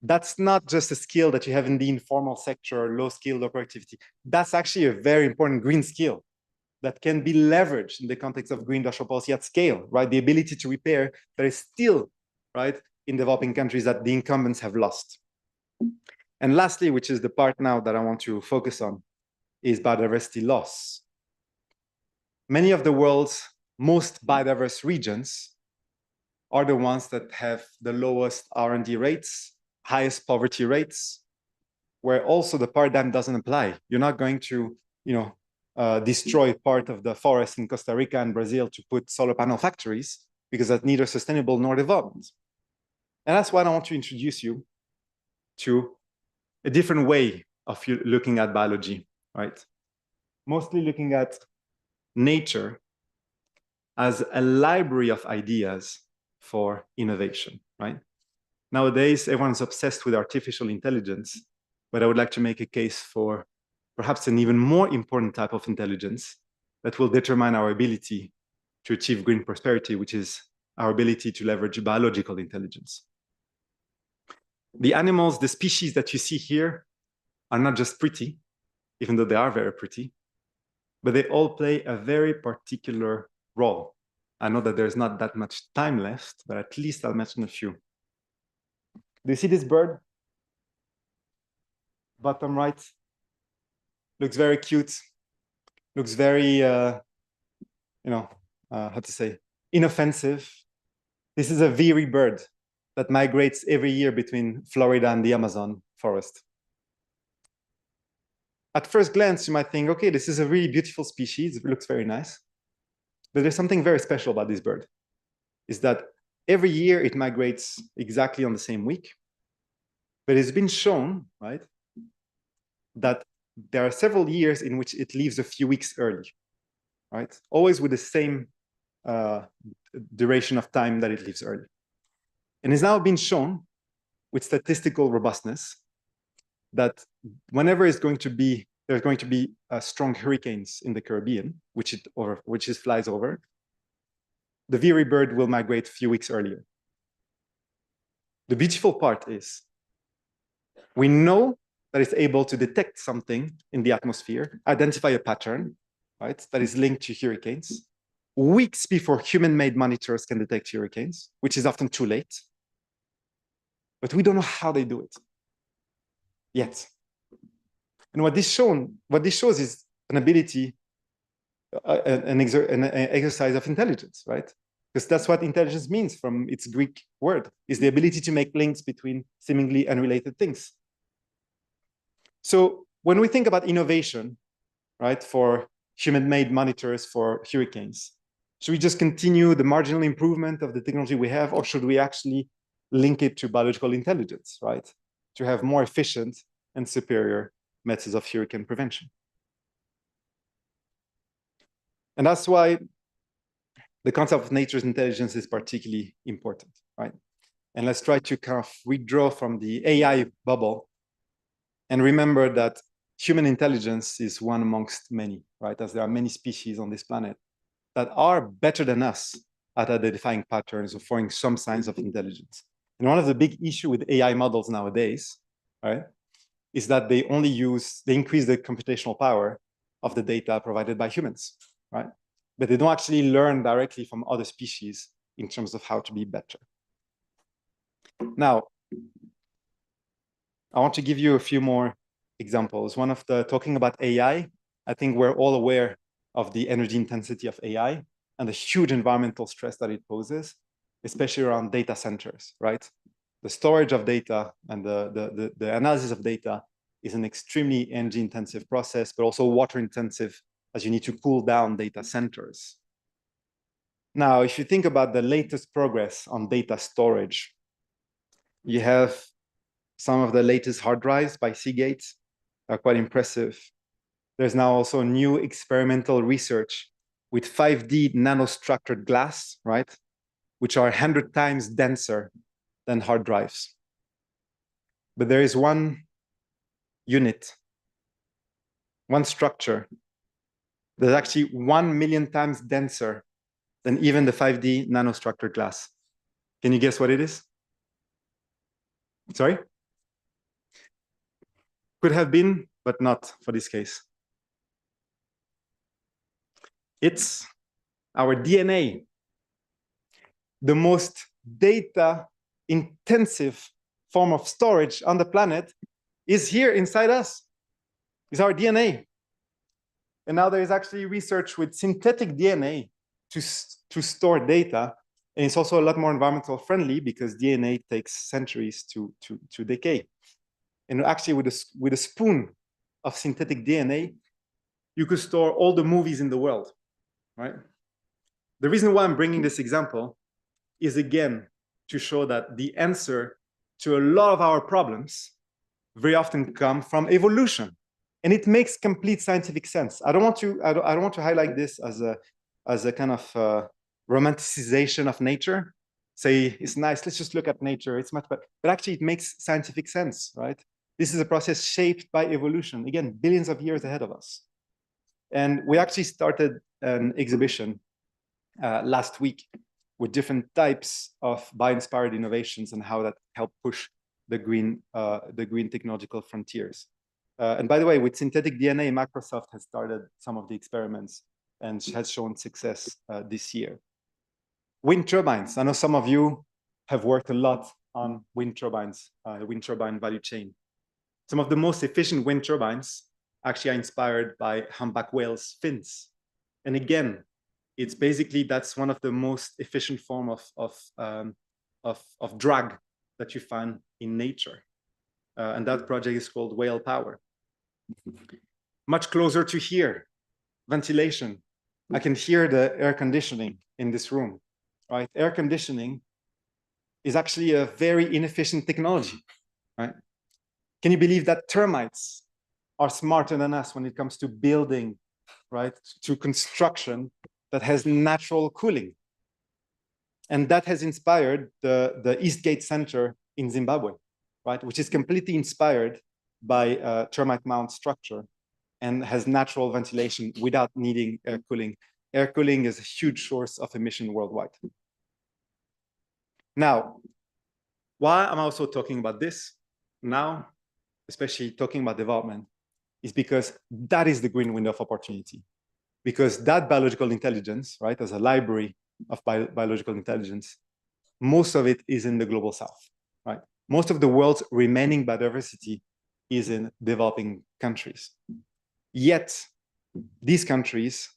That's not just a skill that you have in the informal sector or low skill, low productivity. That's actually a very important green skill that can be leveraged in the context of green industrial policy at scale, right? The ability to repair that is still, right, in developing countries that the incumbents have lost. And lastly, which is the part now that I want to focus on, is biodiversity loss. Many of the world's most biodiverse regions are the ones that have the lowest R&D rates, highest poverty rates, where also the paradigm doesn't apply. You're not going to, destroy part of the forest in Costa Rica and Brazil to put solar panel factories, because that's neither sustainable nor development. And that's why I want to introduce you to a different way of looking at biology, right? Mostly looking at nature as a library of ideas for innovation, right? Nowadays, everyone's obsessed with artificial intelligence, but I would like to make a case for perhaps an even more important type of intelligence that will determine our ability to achieve green prosperity, which is our ability to leverage biological intelligence. The animals, the species that you see here are not just pretty, even though they are very pretty, but they all play a very particular role. I know that there's not that much time left, but at least I'll mention a few. Do you see this bird? Bottom right. Looks very cute. Looks very, how to say, inoffensive. This is a veery bird that migrates every year between Florida and the Amazon forest. At first glance, you might think, okay, this is a really beautiful species. It looks very nice. But there's something very special about this bird, is that every year it migrates exactly on the same week. But it's been shown, right, that there are several years in which it leaves a few weeks early, right? Always with the same duration of time that it leaves early. And it's now been shown with statistical robustness that whenever there's going to be strong hurricanes in the Caribbean, which it flies over, the veery bird will migrate a few weeks earlier. The beautiful part is we know that it's able to detect something in the atmosphere, identify a pattern, right, that is linked to hurricanes, weeks before human-made monitors can detect hurricanes, which is often too late. But we don't know how they do it yet. And what this shows is an ability, an exercise of intelligence, right? Because that's what intelligence means from its Greek word, is the ability to make links between seemingly unrelated things. So when we think about innovation, right, for human-made monitors for hurricanes, Should we just continue the marginal improvement of the technology we have, or should we actually link it to biological intelligence, right? To have more efficient and superior methods of hurricane prevention. And that's why the concept of nature's intelligence is particularly important, right? And let's try to kind of withdraw from the AI bubble and remember that human intelligence is one amongst many, right? As there are many species on this planet that are better than us at identifying patterns or showing some signs of intelligence. And one of the big issues with AI models nowadays, right, is that they increase the computational power of the data provided by humans, right? But they don't actually learn directly from other species in terms of how to be better. Now, I want to give you a few more examples. Talking about AI, I think we're all aware of the energy intensity of AI and the huge environmental stress that it poses, especially around data centers, right? The storage of data and the analysis of data is an extremely energy intensive process, but also water intensive, as you need to cool down data centers. Now, if you think about the latest progress on data storage, you have some of the latest hard drives by Seagate are quite impressive. There's now also new experimental research with 5D nanostructured glass, right? Which are 100 times denser than hard drives. But there is one unit, one structure that's actually 1 million times denser than even the 5D nanostructured glass. Can you guess what it is? Sorry? Could have been, but not for this case. It's our DNA. The most data intensive form of storage on the planet is here inside us. It's our DNA. And now there is actually research with synthetic DNA to store data. And it's also a lot more environmental friendly because DNA takes centuries to decay. And actually with a spoon of synthetic DNA, you could store all the movies in the world, right? The reason why I'm bringing this example is again to show that the answer to a lot of our problems very often come from evolution, and it makes complete scientific sense. I don't want to highlight this as a kind of romanticization of nature. Say it's nice, let's just look at nature, it's much better. But actually, it makes scientific sense, right? This is a process shaped by evolution, again, billions of years ahead of us. And we actually started an exhibition last week with different types of bio-inspired innovations and how that helped push the green technological frontiers. And by the way, with synthetic DNA, Microsoft has started some of the experiments and has shown success this year. Wind turbines. I know some of you have worked a lot on wind turbines, the wind turbine value chain. Some of the most efficient wind turbines actually are inspired by humpback whales' fins. And again, it's basically, that's one of the most efficient form of drag that you find in nature. And that project is called Whale Power. Much closer to here, ventilation. I can hear the air conditioning in this room, right? Air conditioning is actually a very inefficient technology, right? Can you believe that termites are smarter than us when it comes to building, right, to construction that has natural cooling? And that has inspired the Eastgate Center in Zimbabwe, right, which is completely inspired by termite mound structure and has natural ventilation without needing air cooling. Air cooling is a huge source of emission worldwide. Now, why I'm also talking about this now, especially talking about development, is because that is the green window of opportunity. Because that biological intelligence, right, as a library of biological intelligence, most of it is in the global south, right? Most of the world's remaining biodiversity is in developing countries. Yet, these countries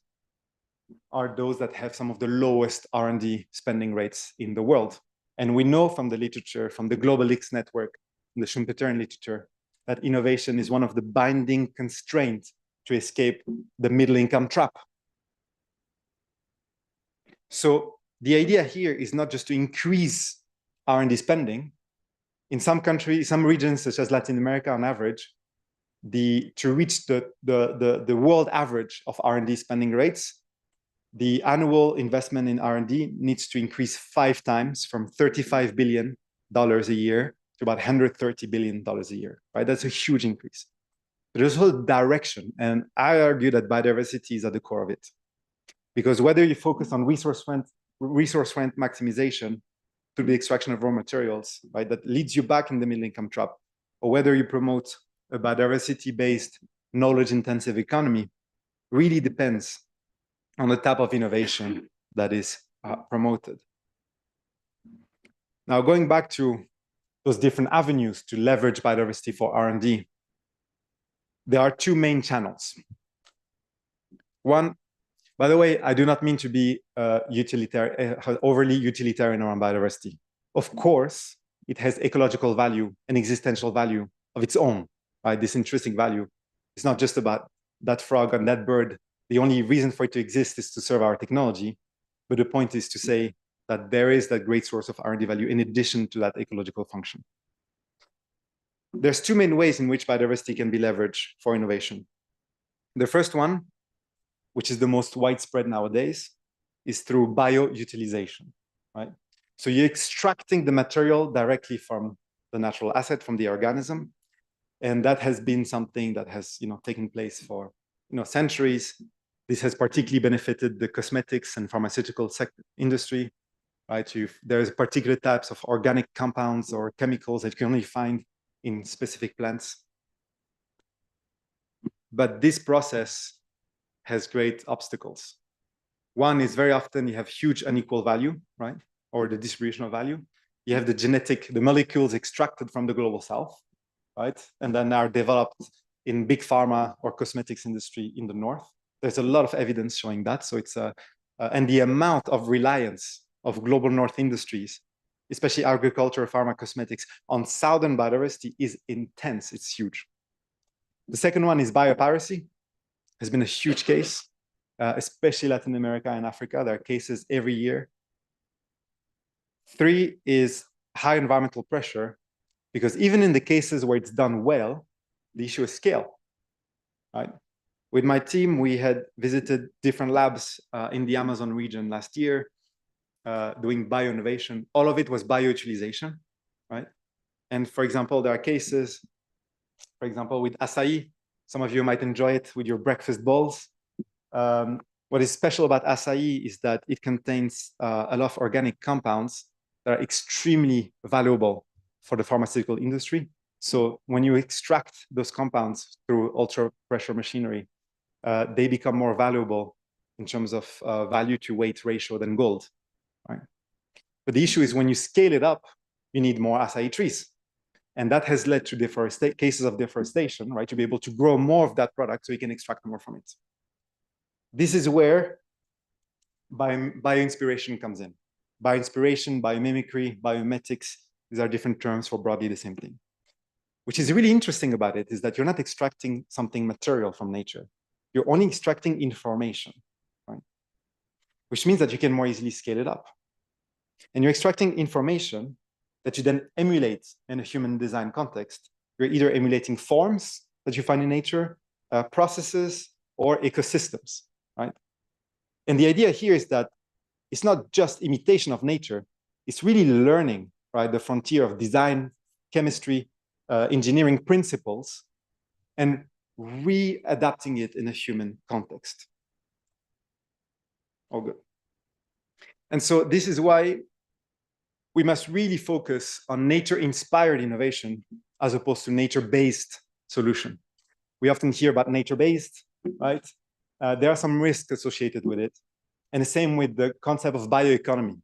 are those that have some of the lowest R&D spending rates in the world. And we know from the literature, from the Globelics network, the Schumpeterian literature, that innovation is one of the binding constraints to escape the middle income trap. So the idea here is not just to increase R&D spending. In some countries, some regions, such as Latin America, on average, to reach the world average of R&D spending rates, the annual investment in R&D needs to increase 5 times, from $35 billion a year to about $130 billion a year, right? That's a huge increase. But there's also direction, and I argue that biodiversity is at the core of it. Because whether you focus on resource rent maximization through the extraction of raw materials, right, that leads you back in the middle income trap, or whether you promote a biodiversity-based, knowledge-intensive economy, really depends on the type of innovation that is promoted. Now, going back to those different avenues to leverage biodiversity for R&D, there are 2 main channels. One, by the way, I do not mean to be overly utilitarian around biodiversity. Of course, it has ecological value and existential value of its own, right? This intrinsic value. It's not just about that frog and that bird. The only reason for it to exist is to serve our technology. But the point is to say that there is that great source of R&D value in addition to that ecological function. There's 2 main ways in which biodiversity can be leveraged for innovation. The first one, which is the most widespread nowadays, is through bioutilization, right? So you're extracting the material directly from the natural asset, from the organism. And that has been something that has, taken place for, centuries. This has particularly benefited the cosmetics and pharmaceutical industry, right? There's particular types of organic compounds or chemicals that you can only find in specific plants. But this process has great obstacles. One is very often you have huge unequal value, right? Or the distribution of value. You have the molecules extracted from the global south, right? And then are developed in big pharma or cosmetics industry in the north. There's a lot of evidence showing that. So it's and the amount of reliance of global north industries, especially agriculture, pharma, cosmetics, on southern biodiversity is intense. It's huge. The second one is biopiracy. Has been a huge case, especially Latin America and Africa. There are cases every year. 3 is high environmental pressure, because even in the cases where it's done well, the issue is scale, right? With my team, we had visited different labs in the Amazon region last year, doing bio-innovation. All of it was bioutilization, right? And for example, there are cases, for example, with acai. Some of you might enjoy it with your breakfast bowls. What is special about acai is that it contains a lot of organic compounds that are extremely valuable for the pharmaceutical industry. So when you extract those compounds through ultra pressure machinery, they become more valuable in terms of value to weight ratio than gold, right? But the issue is when you scale it up, you need more acai trees. And that has led to cases of deforestation, right? To be able to grow more of that product so you can extract more from it. This is where bioinspiration comes in. Bioinspiration, biomimicry, biomimetics, these are different terms for broadly the same thing. Which is really interesting about it is that you're not extracting something material from nature. You're only extracting information, right? Which means that you can more easily scale it up. And you're extracting information that you then emulate in a human design context. You're either emulating forms that you find in nature, processes, or ecosystems, right? And the idea here is that it's not just imitation of nature, it's really learning, right? The frontier of design, chemistry, engineering principles, and readapting it in a human context. All good. And so this is why we must really focus on nature-inspired innovation as opposed to nature-based solution. We often hear about nature-based, right? There are some risks associated with it. And the same with the concept of bioeconomy,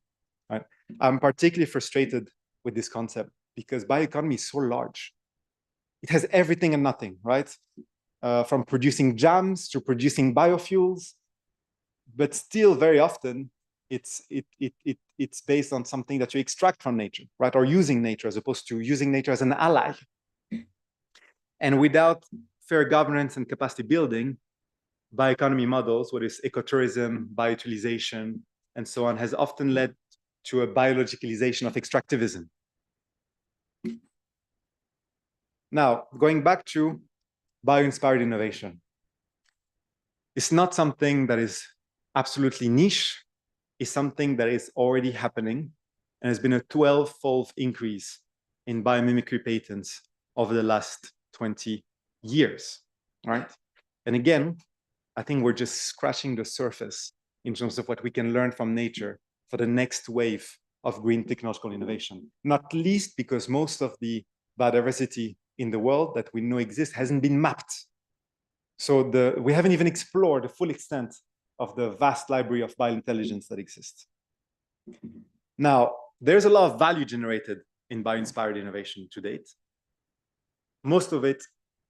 right? I'm particularly frustrated with this concept because bioeconomy is so large. It has everything and nothing, right? From producing jams to producing biofuels, but still very often it's based on something that you extract from nature, right? Or using nature as opposed to using nature as an ally. And without fair governance and capacity building, bioeconomy models, whether it's ecotourism, bioutilization, and so on has often led to a biologicalization of extractivism. Now, going back to bio-inspired innovation, it's not something that is absolutely niche. It's something that is already happening, and has been a 12-fold increase in biomimicry patents over the last 20 years, right? And again, I think we're just scratching the surface in terms of what we can learn from nature for the next wave of green technological innovation, not least because most of the biodiversity in the world that we know exists hasn't been mapped. So we haven't even explored the full extent of the vast library of biointelligence that exists. Now, there's a lot of value generated in bio-inspired innovation to date. Most of it,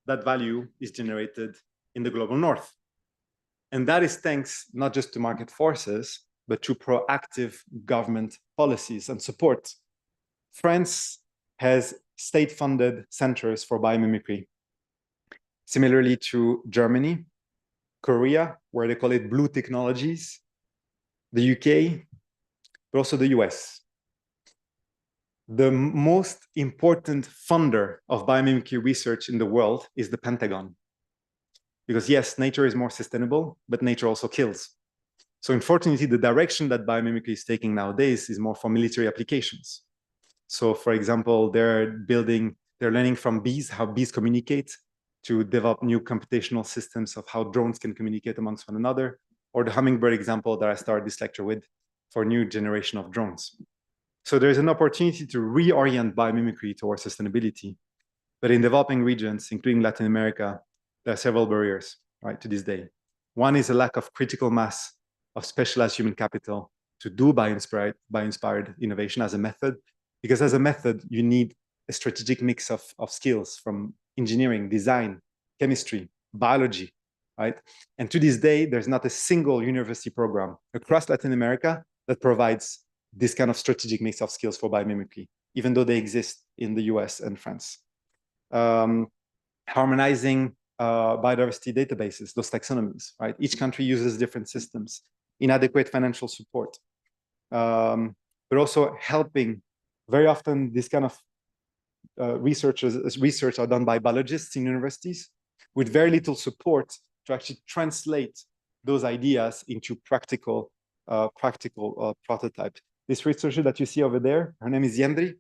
that value is generated in the global north. And that is thanks not just to market forces, but to proactive government policies and support. France has state-funded centers for biomimicry, similarly to Germany, Korea, where they call it blue technologies, the UK, but also the US. The most important funder of biomimicry research in the world is the Pentagon. Because yes, nature is more sustainable, but nature also kills. So unfortunately, the direction that biomimicry is taking nowadays is more for military applications. So for example, they're learning from bees, how bees communicate, to develop new computational systems of how drones can communicate amongst one another, or the hummingbird example that I started this lecture with for a new generation of drones. So there's an opportunity to reorient biomimicry towards sustainability. But in developing regions, including Latin America, there are several barriers, right, to this day. One is a lack of critical mass of specialized human capital to do bio-inspired innovation as a method, because as a method, you need a strategic mix of skills from engineering, design, chemistry, biology, right? And to this day, there's not a single university program across Latin America that provides this kind of strategic mix of skills for biomimicry, even though they exist in the US and France. Harmonizing biodiversity databases, those taxonomies, right? Each country uses different systems, inadequate financial support, but also helping. Very often, this kind of research are done by biologists in universities with very little support to actually translate those ideas into practical prototypes. This researcher that you see over there, her name is Yendri.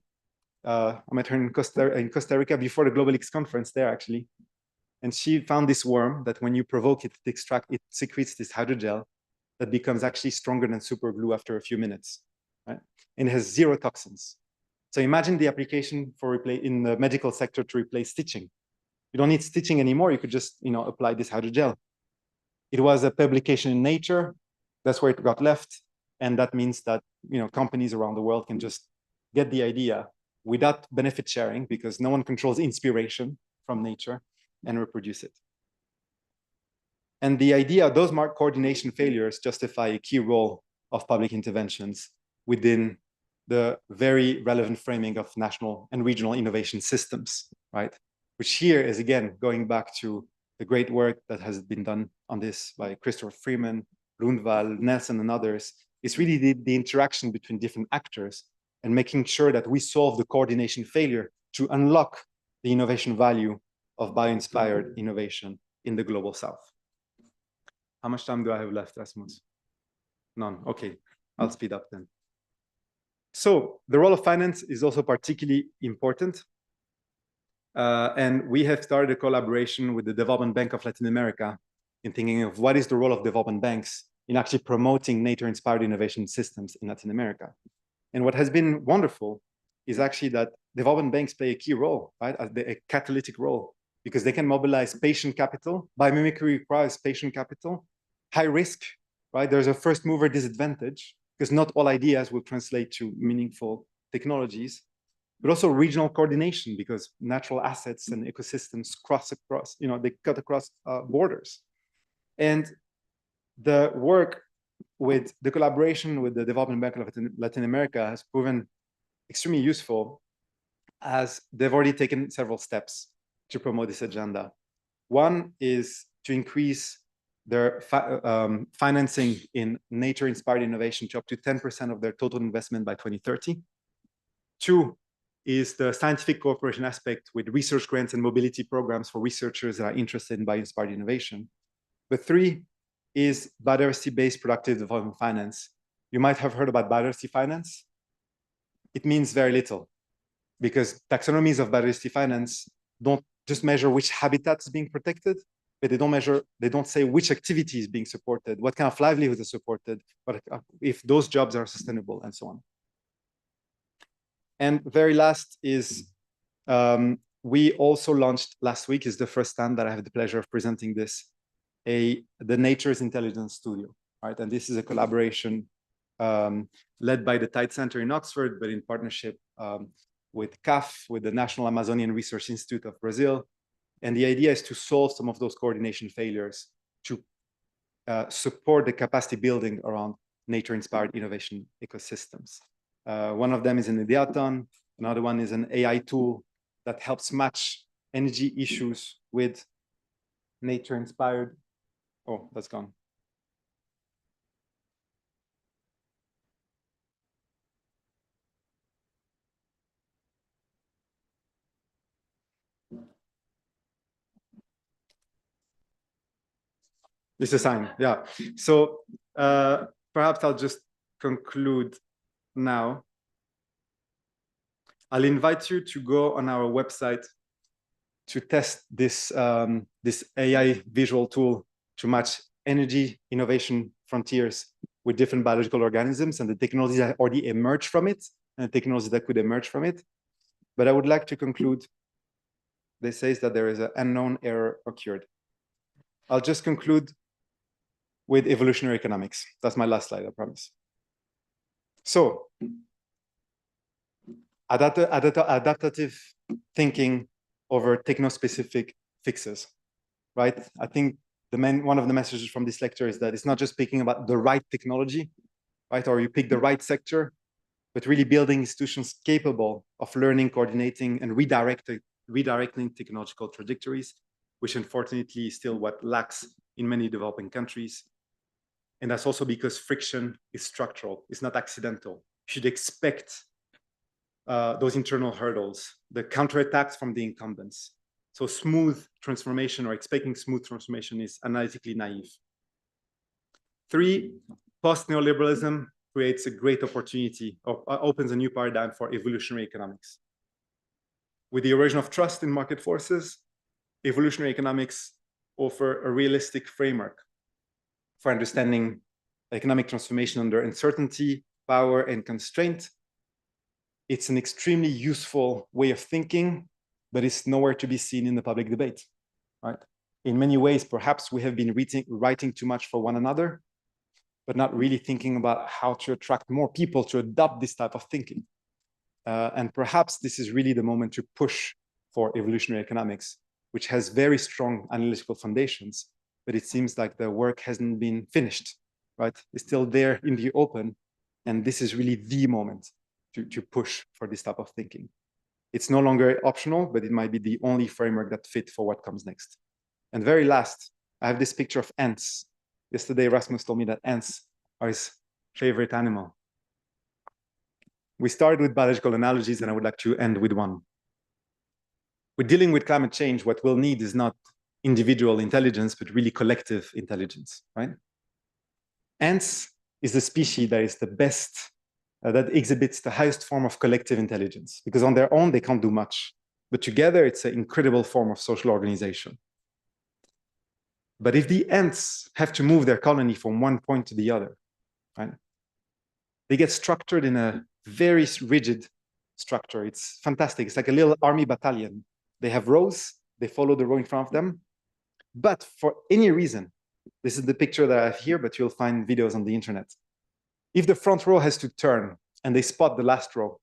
I met her in Costa Rica before the Globelics conference there, actually. And she found this worm that when you provoke it, it secretes this hydrogel that becomes actually stronger than super glue after a few minutes, right? And it has 0 toxins. So imagine the application in the medical sector to replace stitching. You don't need stitching anymore. You could just, apply this hydrogel. It was a publication in Nature. That's where it got left. And that means that, companies around the world can just get the idea without benefit sharing, because no one controls inspiration from nature, and reproduce it. And the idea, those coordination failures justify a key role of public interventions within the very relevant framing of national and regional innovation systems, right? Which here is, again, going back to the great work that has been done on this by Christopher Freeman, Lundvall, Nelson, and others. It's really the interaction between different actors and making sure that we solve the coordination failure to unlock the innovation value of bio-inspired innovation in the global south. How much time do I have left, Rasmus? None. Okay, I'll speed up then. So the role of finance is also particularly important. And we have started a collaboration with the Development Bank of Latin America in thinking of what is the role of development banks in actually promoting nature-inspired innovation systems in Latin America. And what has been wonderful is actually that development banks play a key role, right? A catalytic role, because they can mobilize patient capital. Biomimicry requires patient capital, high risk, right? There's a first mover disadvantage because not all ideas will translate to meaningful technologies, but also regional coordination because natural assets and ecosystems they cut across borders. And the work with the collaboration with the Development Bank of Latin America has proven extremely useful, as they've already taken several steps to promote this agenda. One is to increase their financing in nature-inspired innovation to up to 10% of their total investment by 2030. 2 is the scientific cooperation aspect with research grants and mobility programs for researchers that are interested in bio-inspired innovation. But 3 is biodiversity-based productive development finance. You might have heard about biodiversity finance. It means very little because taxonomies of biodiversity finance don't just measure which habitat is being protected, but they don't say which activity is being supported, what kind of livelihood is supported, but if those jobs are sustainable and so on. And very last is, we also launched last week, is the first time that I have the pleasure of presenting this, the Nature's Intelligence Studio, right? And this is a collaboration led by the Tide Center in Oxford, but in partnership with CAF, with the National Amazonian Research Institute of Brazil. And the idea is to solve some of those coordination failures, to support the capacity building around nature-inspired innovation ecosystems. One of them is an Ideaton. Another one is an AI tool that helps match energy issues with nature-inspired. Oh, that's gone. It's a sign, yeah. So perhaps I'll just conclude now. I'll invite you to go on our website to test this, this AI visual tool to match energy innovation frontiers with different biological organisms and the technologies that already emerged from it and the technologies that could emerge from it. But I would like to conclude. This says that there is an unknown error occurred. I'll just conclude with evolutionary economics. That's my last slide, I promise. So, adaptative thinking over techno-specific fixes, right? I think one of the messages from this lecture is that it's not just speaking about the right technology, right? Or you pick the right sector, but really building institutions capable of learning, coordinating, and redirecting technological trajectories, which unfortunately is still what lacks in many developing countries. And that's also because friction is structural, it's not accidental. You should expect those internal hurdles, the counterattacks from the incumbents. So smooth transformation or expecting smooth transformation is analytically naive. 3, post-neoliberalism creates a great opportunity, or opens a new paradigm for evolutionary economics. With the erosion of trust in market forces, evolutionary economics offer a realistic framework for understanding economic transformation under uncertainty, power, and constraint. It's an extremely useful way of thinking, but it's nowhere to be seen in the public debate, right? In many ways, perhaps we have been writing too much for one another, but not really thinking about how to attract more people to adopt this type of thinking. And perhaps this is really the moment to push for evolutionary economics, which has very strong analytical foundations, but it seems like the work hasn't been finished, right? It's still there in the open, and this is really the moment to push for this type of thinking. It's no longer optional, but it might be the only framework that fit for what comes next. And very last, I have this picture of ants. Yesterday, Rasmus told me that ants are his favorite animal. We started with biological analogies, and I would like to end with one. We're dealing with climate change. What we'll need is not individual intelligence, but really collective intelligence, right? Ants is the species that is the best, that exhibits the highest form of collective intelligence, because on their own, they can't do much. But together, it's an incredible form of social organization. But if the ants have to move their colony from one point to the other, right, they get structured in a very rigid structure. It's fantastic. It's like a little army battalion. They have rows. They follow the row in front of them. But for any reason, this is the picture that I have here, but you'll find videos on the internet. If the front row has to turn and they spot the last row,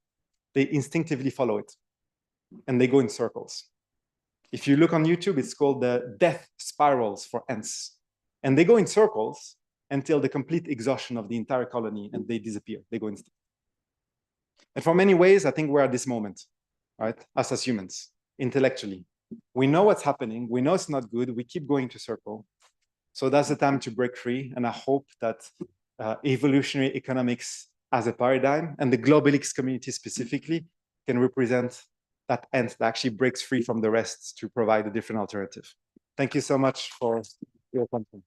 they instinctively follow it and they go in circles. If you look on YouTube, it's called the death spirals for ants. And they go in circles until the complete exhaustion of the entire colony and they disappear. They go instinct. And for many ways, I think we're at this moment, right? Us as humans, intellectually. We know what's happening. We know it's not good. We keep going to circle. So that's the time to break free. And I hope that evolutionary economics as a paradigm and the Globelics community specifically can represent that end that actually breaks free from the rest to provide a different alternative. Thank you so much for your attention.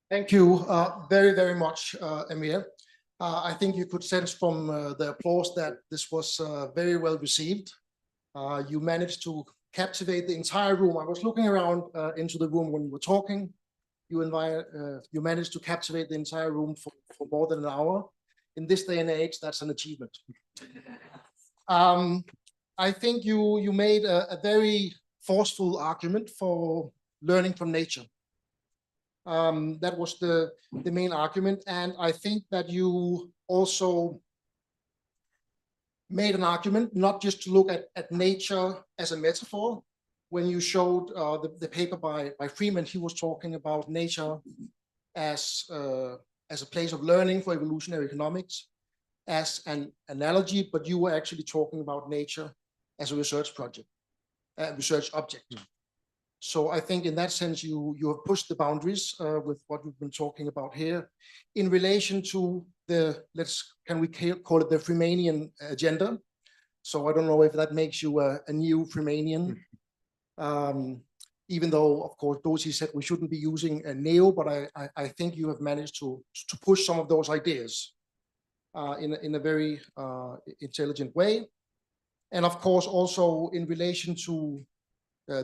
Thank you very, very much, Emir. I think you could sense from the applause that this was very well received. You managed to captivate the entire room. I was looking around into the room when you were talking. You managed to captivate the entire room for more than an hour. In this day and age, that's an achievement. I think you made a very forceful argument for learning from nature. That was the main argument. And I think that you also made an argument not just to look at nature as a metaphor. When you showed the paper by Freeman, he was talking about nature as a place of learning for evolutionary economics, as an analogy, but you were actually talking about nature as a research project, a research object. So I think in that sense, you have pushed the boundaries with what we've been talking about here in relation to the, can we call it the Freemanian agenda? So I don't know if that makes you a new Freemanian, even though, of course, Dosi said we shouldn't be using a neo, but I think you have managed to push some of those ideas in a very intelligent way. And of course, also in relation to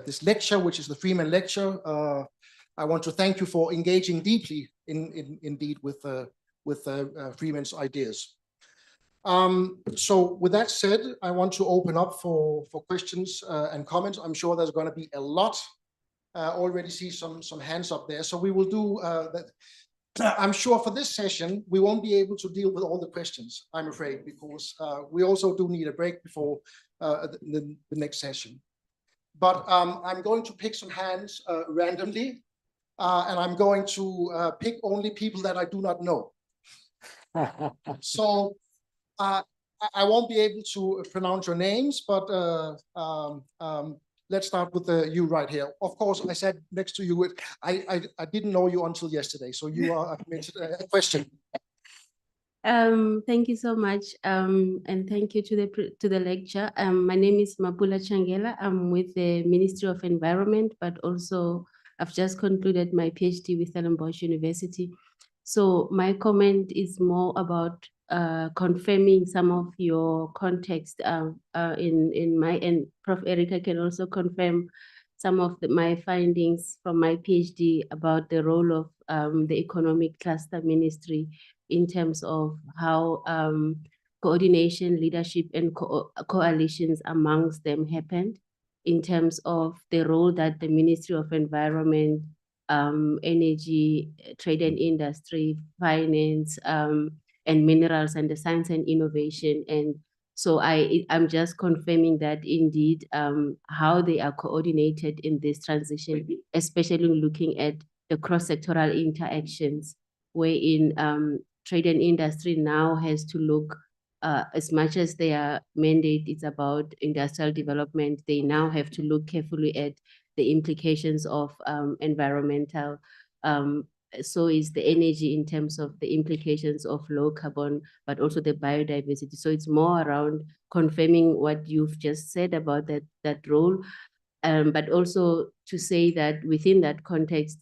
this lecture, which is the Freeman lecture, I want to thank you for engaging deeply indeed with Freeman's ideas. So with that said, I want to open up for questions and comments. I'm sure there's going to be a lot. Already see some hands up there. So we will do that. I'm sure for this session, we won't be able to deal with all the questions, I'm afraid, because we also do need a break before the next session. But I'm going to pick some hands randomly, and I'm going to pick only people that I do not know. So I won't be able to pronounce your names, but let's start with you right here. Of course, I said next to you, I didn't know you until yesterday, so you are a question. Thank you so much, and thank you to the lecture. My name is Mapula Changela. I'm with the Ministry of Environment, but also I've just concluded my PhD with Stellenbosch University. So my comment is more about confirming some of your context in my, and Prof. Erica can also confirm some of my findings from my PhD about the role of the Economic Cluster Ministry in terms of how coordination, leadership, and coalitions amongst them happened, in terms of the role that the Ministry of Environment, Energy, Trade and Industry, Finance, and Minerals, and the Science and Innovation. And so I'm just confirming that indeed how they are coordinated in this transition, especially looking at the cross-sectoral interactions, wherein trade and industry now has to look, as much as their mandate is about industrial development, they now have to look carefully at the implications of environmental. So is the energy in terms of the implications of low carbon, but also the biodiversity. So it's more around confirming what you've just said about that role, but also to say that within that context,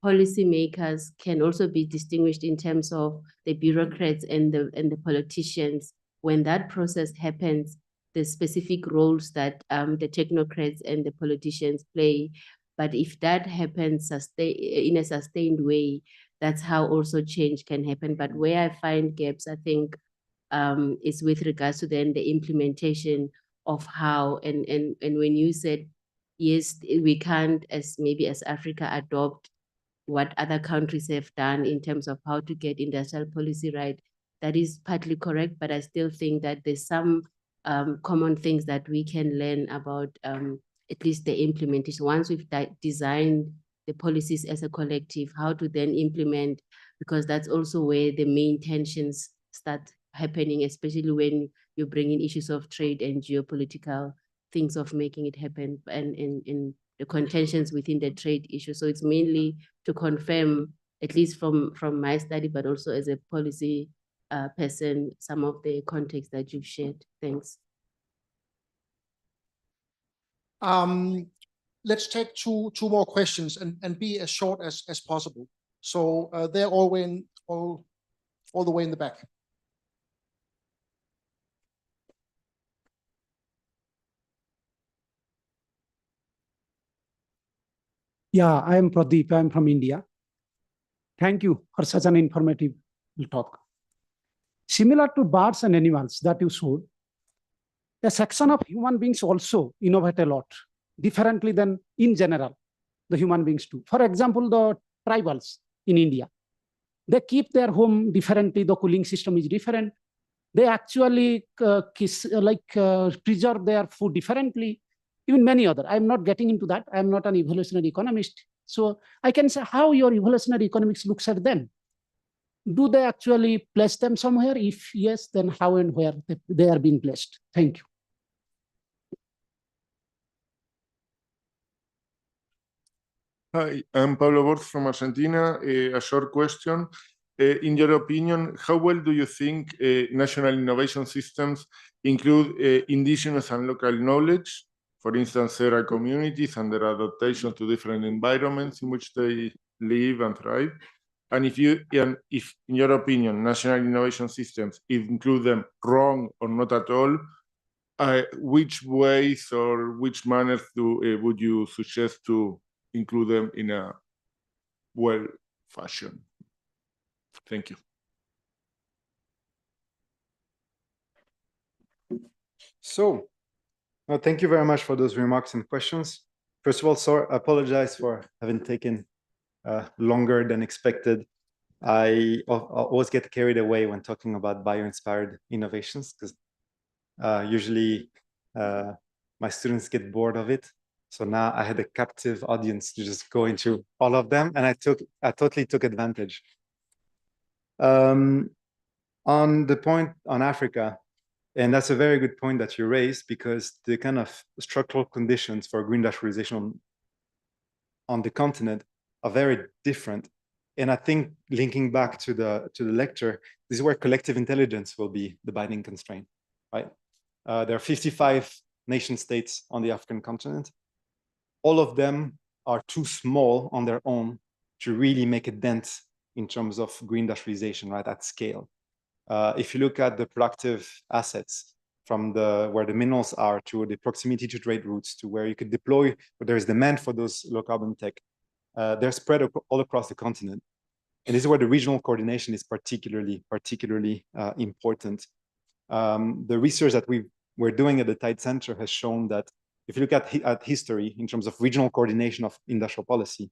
policymakers can also be distinguished in terms of the bureaucrats and the politicians. When that process happens, the specific roles that the technocrats and the politicians play. But if that happens in a sustained way, that's how also change can happen. But where I find gaps, I think, is with regards to then the implementation of how, and when you said, yes, we can't, as maybe as Africa, adopt what other countries have done in terms of how to get industrial policy right, that is partly correct, but I still think that there's some common things that we can learn about at least the implementation. Once we've designed the policies as a collective, how to then implement, because that's also where the main tensions start happening, especially when you bring in issues of trade and geopolitical things of making it happen, and in the contentions within the trade issue. So it's mainly to confirm, at least from my study, but also as a policy person, some of the context that you've shared. Thanks. Let's take two more questions and be as short as possible. So they're all the way in the back. Yeah, I am Pradeep. I am from India. Thank you for such an informative talk. Similar to birds and animals that you showed, a section of human beings also innovate a lot, differently than in general, the human beings do. For example, the tribals in India, they keep their home differently, the cooling system is different. They actually preserve their food differently, even many other. I'm not getting into that. I'm not an evolutionary economist. So I can say how your evolutionary economics looks at them. Do they actually place them somewhere? If yes, then how and where they are being placed? Thank you. Hi, I'm Pablo Borz from Argentina. A short question. In your opinion, how well do you think national innovation systems include indigenous and local knowledge? For instance, rural communities and their adaptation to different environments in which they live and thrive. And if in your opinion, national innovation systems include them wrong or not at all, which ways or which manners would you suggest to include them in a well fashion? Thank you. So, thank you very much for those remarks and questions. First of all, sorry, I apologize for having taken longer than expected. I always get carried away when talking about bio-inspired innovations, because usually my students get bored of it. So now I had a captive audience to just go into all of them, and I totally took advantage. On the point on Africa, and that's a very good point that you raised, because the kind of structural conditions for green industrialization on the continent are very different. And I think linking back to the lecture, this is where collective intelligence will be the binding constraint, right? There are 55 nation states on the African continent. All of them are too small on their own to really make a dent in terms of green industrialization, right, at scale. If you look at the productive assets from where the minerals are to the proximity to trade routes to where you could deploy, where there is demand for those low carbon tech, they're spread all across the continent. And this is where the regional coordination is particularly important. The research that we're doing at the Tide Center has shown that if you look at history in terms of regional coordination of industrial policy,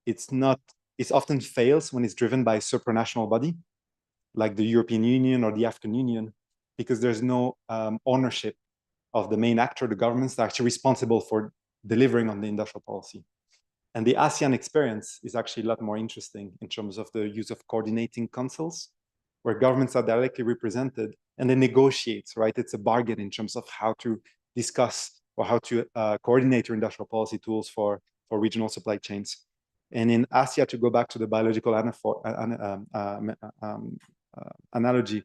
it often fails when it's driven by a supranational body, like the European Union or the African Union, because there's no ownership of the main actor, the governments that are actually responsible for delivering on the industrial policy. And the ASEAN experience is actually a lot more interesting in terms of the use of coordinating councils, where governments are directly represented and they negotiate, right? It's a bargain in terms of how to discuss or how to coordinate your industrial policy tools for regional supply chains. And in Asia, to go back to the biological analogy,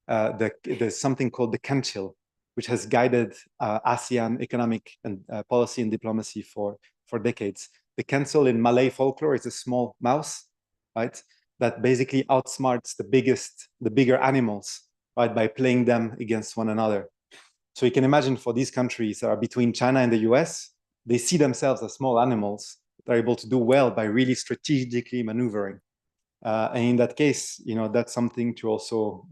there's something called the Council, which has guided ASEAN economic and policy and diplomacy for decades. The Council in Malay folklore is a small mouse, right, that basically outsmarts the bigger animals, right, by playing them against one another. So you can imagine for these countries that are between China and the US, they see themselves as small animals that are able to do well by really strategically maneuvering. And in that case, that's something to also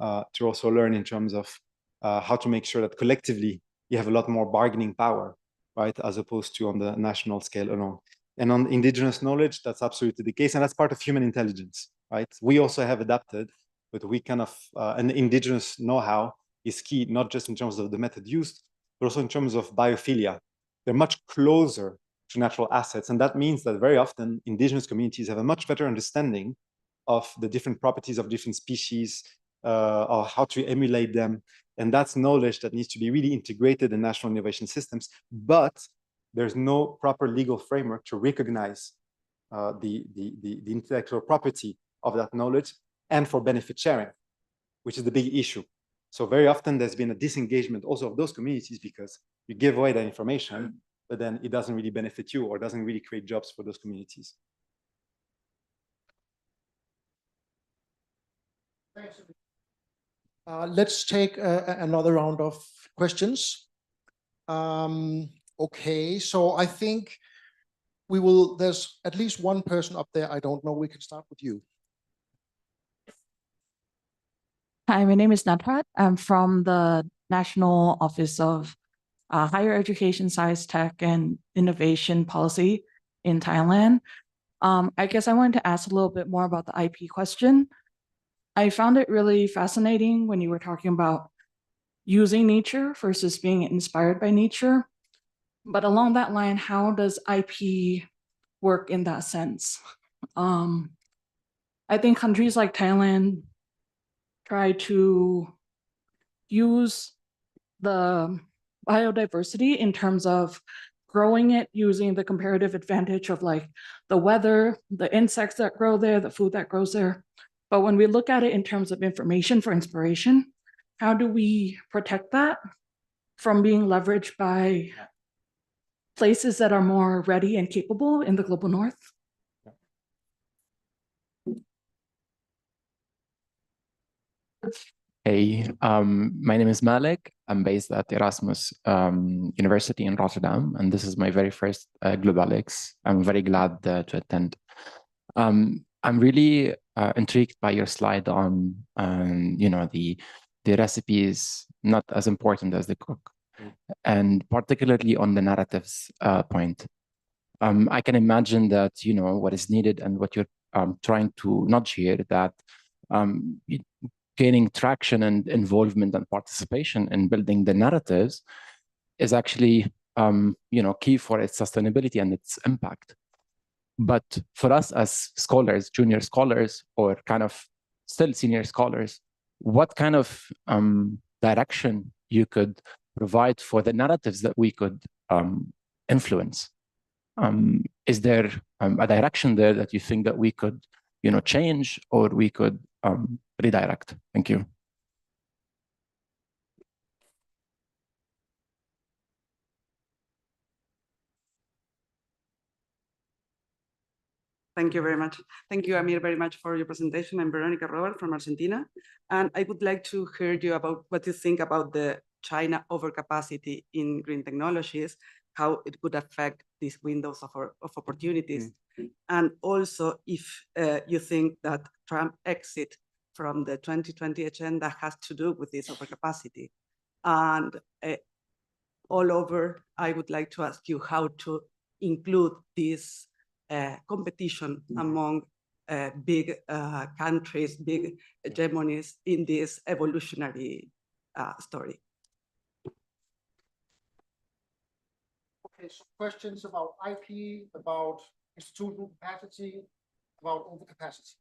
learn in terms of how to make sure that collectively you have a lot more bargaining power, right, as opposed to on the national scale alone. And on indigenous knowledge, that's absolutely the case, and that's part of human intelligence, right? We also have adapted, but we kind of an indigenous know-how is key, not just in terms of the method used, but also in terms of biophilia. They're much closer to natural assets. And that means that very often indigenous communities have a much better understanding of the different properties of different species, or how to emulate them. And that's knowledge that needs to be really integrated in national innovation systems. But there's no proper legal framework to recognize the intellectual property of that knowledge and for benefit sharing, which is the big issue. So very often there's been a disengagement also of those communities because you give away that information, but then it doesn't really benefit you or doesn't really create jobs for those communities. Thanks. Let's take another round of questions. Okay, so I think we will, there's at least one person up there. I don't know. We can start with you. Hi, my name is Natrat. I'm from the National Office of Higher Education, Science, Tech, and Innovation Policy in Thailand. I guess I wanted to ask a little bit more about the IP question. I found it really fascinating when you were talking about using nature versus being inspired by nature. But along that line, how does IP work in that sense? I think countries like Thailand try to use the biodiversity in terms of growing it using the comparative advantage of like the weather, the insects that grow there, the food that grows there. But when we look at it in terms of information for inspiration, how do we protect that from being leveraged by places that are more ready and capable in the global north? Hey, my name is Malik. I'm based at Erasmus University in Rotterdam, and this is my very first Globelics. I'm very glad to attend. I'm really intrigued by your slide on, the recipe is not as important as the cook, and particularly on the narratives point. I can imagine that, what is needed and what you're trying to nudge here, that gaining traction and involvement and participation in building the narratives is actually, key for its sustainability and its impact. But for us as scholars, junior scholars, or kind of still senior scholars, what kind of direction you could provide for the narratives that we could influence? Is there a direction there that you think that we could, change, or we could redirect? Thank you. Thank you very much. Thank you, Amir, very much for your presentation. I'm Veronica Robert from Argentina, and I would like to hear you about what you think about the China overcapacity in green technologies, how it could affect these windows of opportunities, and also if you think that Trump exit from the 2020 agenda has to do with this overcapacity. And all over, I would like to ask you how to include this competition among big countries, big hegemonies in this evolutionary story. Okay, so questions about IP, about institutional capacity, about overcapacity.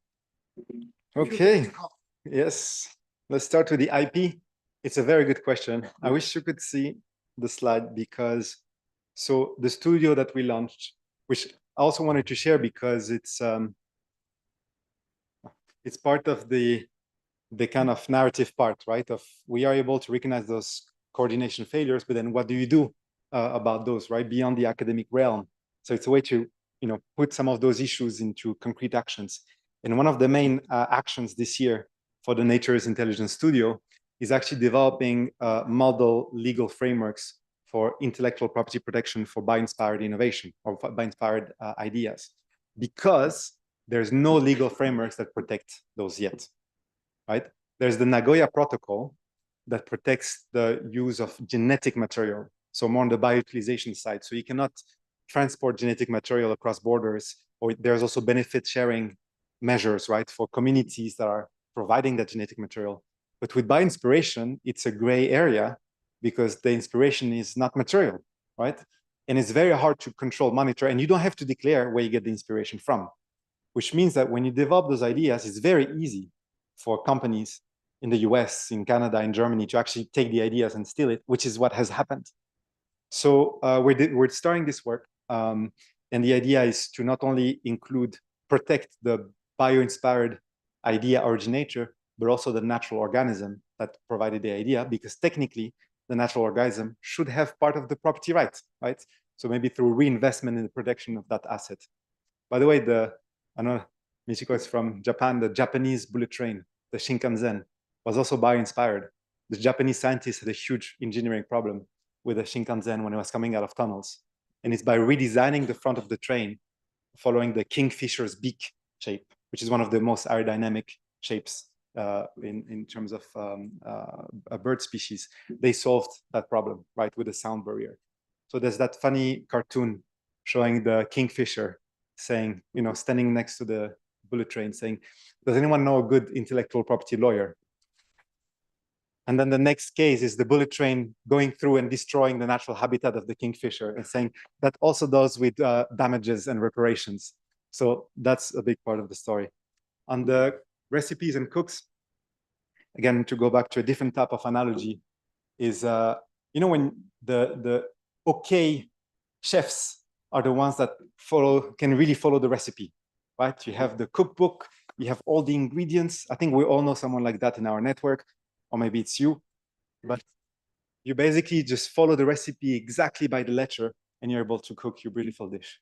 Okay, yes. Let's start with the IP. It's a very good question. I wish you could see the slide because, so the studio that we launched, which I also wanted to share because it's part of the kind of narrative part, right? Of we are able to recognize those coordination failures, but then what do you do about those, right? Beyond the academic realm. So it's a way to, put some of those issues into concrete actions. And one of the main actions this year for the Nature's Intelligence Studio is actually developing model legal frameworks for intellectual property protection for bio-inspired innovation or bio-inspired ideas, because there's no legal frameworks that protect those yet, right? There's the Nagoya Protocol that protects the use of genetic material, so more on the bioutilization side. So you cannot transport genetic material across borders, or there's also benefit sharing measures, right, for communities that are providing that genetic material. But with bio-inspiration, it's a gray area because the inspiration is not material, right? And it's very hard to control, monitor, and you don't have to declare where you get the inspiration from, which means that when you develop those ideas, it's very easy for companies in the US, in Canada, in Germany to actually take the ideas and steal it, which is what has happened. So we're starting this work. And the idea is to not only protect the bio-inspired idea originator, but also the natural organism that provided the idea, because technically the natural organism should have part of the property right? So maybe through reinvestment in the protection of that asset. By the way, I know Michiko is from Japan, the Japanese bullet train, the Shinkansen, was also bio-inspired. The Japanese scientists had a huge engineering problem with the Shinkansen when it was coming out of tunnels. And it's by redesigning the front of the train, following the kingfisher's beak shape, which is one of the most aerodynamic shapes in terms of a bird species. They solved that problem, right, with the sound barrier. So there's that funny cartoon showing the kingfisher saying, standing next to the bullet train saying, does anyone know a good intellectual property lawyer? And then the next case is the bullet train going through and destroying the natural habitat of the kingfisher and saying that also does with damages and reparations. So that's a big part of the story. On the recipes and cooks, again, to go back to a different type of analogy, is when the okay chefs are the ones that can really follow the recipe, right? You have the cookbook, you have all the ingredients. I think we all know someone like that in our network, or maybe it's you, but you basically just follow the recipe exactly by the letter and you're able to cook your beautiful dish.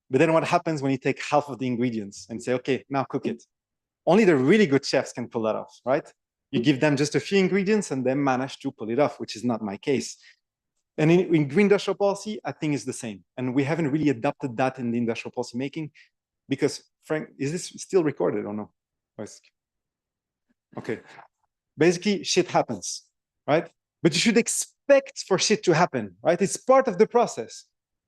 But then what happens when you take half of the ingredients and say, okay, now cook it? Only the really good chefs can pull that off, right? You give them just a few ingredients and they manage to pull it off, which is not my case. And in green industrial policy, I think it's the same. And we haven't really adopted that in the industrial policy making because, Frank, is this still recorded or no? Okay. Basically, shit happens, right? But you should expect for shit to happen, right? It's part of the process.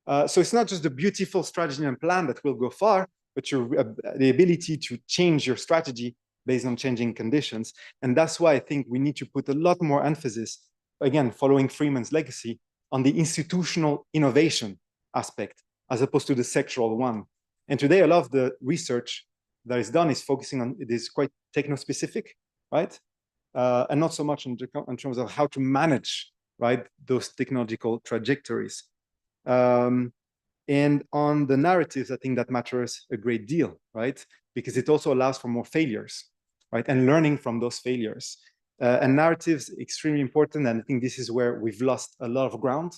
So it's not just the beautiful strategy and plan that will go far, but the ability to change your strategy based on changing conditions. And that's why I think we need to put a lot more emphasis, again, following Freeman's legacy, on the institutional innovation aspect, as opposed to the sectoral one. And today, a lot of the research that is done is focusing on, it is quite techno-specific, right? And not so much in terms of how to manage, right, those technological trajectories. And on the narratives, I think that matters a great deal, right? Because it also allows for more failures, right? And learning from those failures. And narratives, extremely important. And I think this is where we've lost a lot of ground,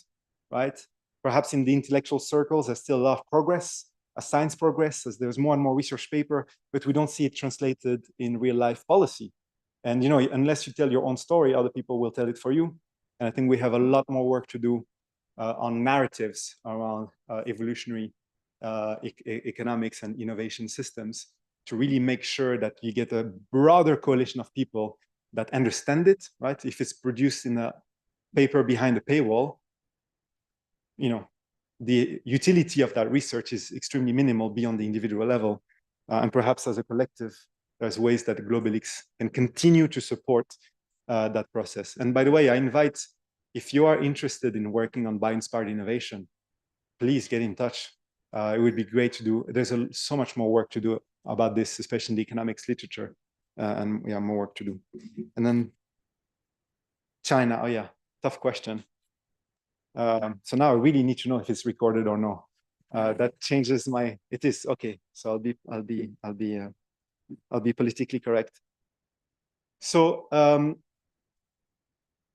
right? Perhaps in the intellectual circles, there's still a lot of progress, a science progress, as there's more and more research paper, but we don't see it translated in real life policy. And, unless you tell your own story, other people will tell it for you. And I think we have a lot more work to do on narratives around evolutionary economics and innovation systems to really make sure that you get a broader coalition of people that understand it, right? If it's produced in a paper behind a paywall, the utility of that research is extremely minimal beyond the individual level. And perhaps as a collective, there's ways that Globelics can continue to support that process. And by the way, I invite, if you are interested in working on bio-inspired innovation, please get in touch. It would be great to do. There's so much more work to do about this, especially in the economics literature. And we have more work to do. And then China, oh yeah, tough question. So now I really need to know if it's recorded or no. That changes it is, okay. So I'll be politically correct. So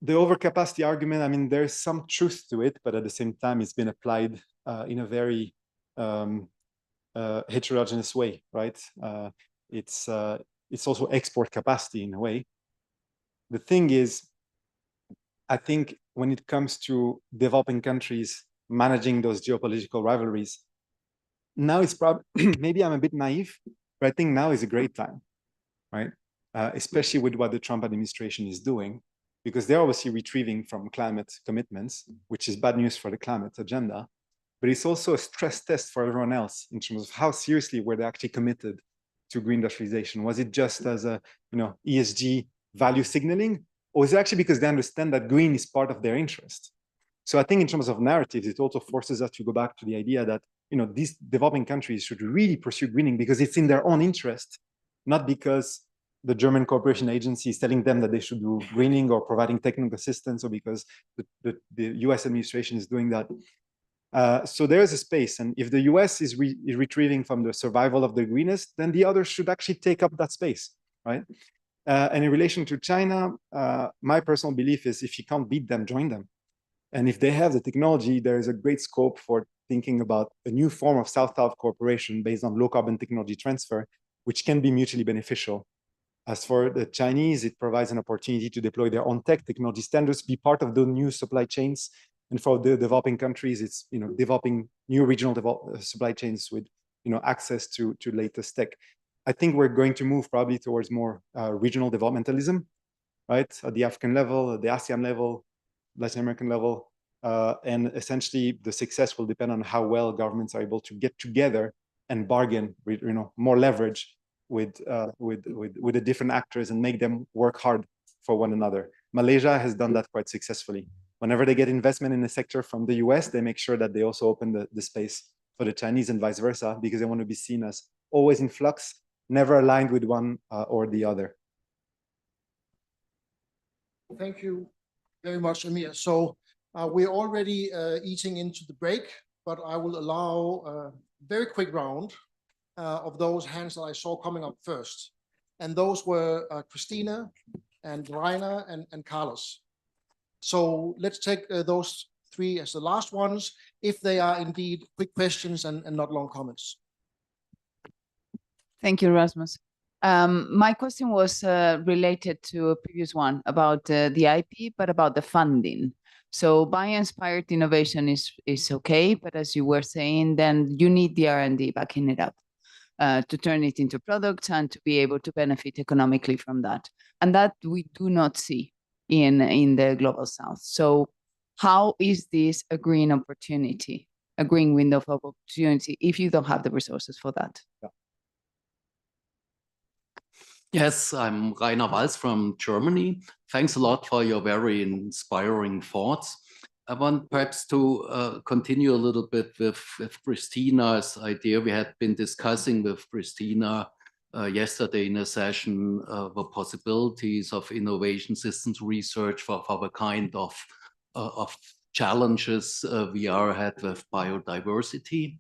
the overcapacity argument, I mean, there's some truth to it, but at the same time, it's been applied in a very heterogeneous way, right? It's also export capacity in a way. The thing is, I think when it comes to developing countries managing those geopolitical rivalries, now it's probably, maybe I'm a bit naive, but I think now is a great time, right? Especially with what the Trump administration is doing, because they're obviously retrieving from climate commitments, which is bad news for the climate agenda, but it's also a stress test for everyone else in terms of how seriously were they actually committed to green industrialization. Was it just as a ESG value signaling, or is it actually because they understand that green is part of their interest? So I think in terms of narratives, it also forces us to go back to the idea that, you know, these developing countries should really pursue greening because it's in their own interest, not because the German Cooperation Agency is telling them that they should do greening or providing technical assistance, or because the US administration is doing that. So there is a space, and if the US is retrieving from the survival of the greenest, then the others should actually take up that space, right? And in relation to China, my personal belief is if you can't beat them, join them. And if they have the technology, there is a great scope for thinking about a new form of South-South cooperation based on low-carbon technology transfer, which can be mutually beneficial. As for the Chinese, it provides an opportunity to deploy their own technology standards, be part of the new supply chains. And for the developing countries, it's, you know, developing new regional supply chains with, you know, access to latest tech. I think we're going to move probably towards more regional developmentalism, right? At the African level, the ASEAN level, Latin American level, and essentially the success will depend on how well governments are able to get together and bargain with, you know, more leverage with the different actors and make them work hard for one another. Malaysia has done that quite successfully. Whenever they get investment in the sector from the US, they make sure that they also open the space for the Chinese and vice versa, because they want to be seen as always in flux, never aligned with one or the other. Thank you very much, Amir. So we're already eating into the break, but I will allow a very quick round of those hands that I saw coming up first. And those were Christina and Rainer and Carlos. So let's take those three as the last ones, if they are indeed quick questions and not long comments. Thank you, Rasmus. My question was related to a previous one about the IP, but about the funding. So bio-inspired innovation is okay, but as you were saying, then you need the R&D backing it up to turn it into products and to be able to benefit economically from that. And that we do not see in the Global South. So how is this a green opportunity, a green window of opportunity, if you don't have the resources for that? Yeah. Yes, I'm Rainer Walz from Germany. Thanks a lot for your very inspiring thoughts. I want perhaps to continue a little bit with Christina's idea. We had been discussing with Christina yesterday in a session the possibilities of innovation systems research for the kind of challenges we are ahead with biodiversity.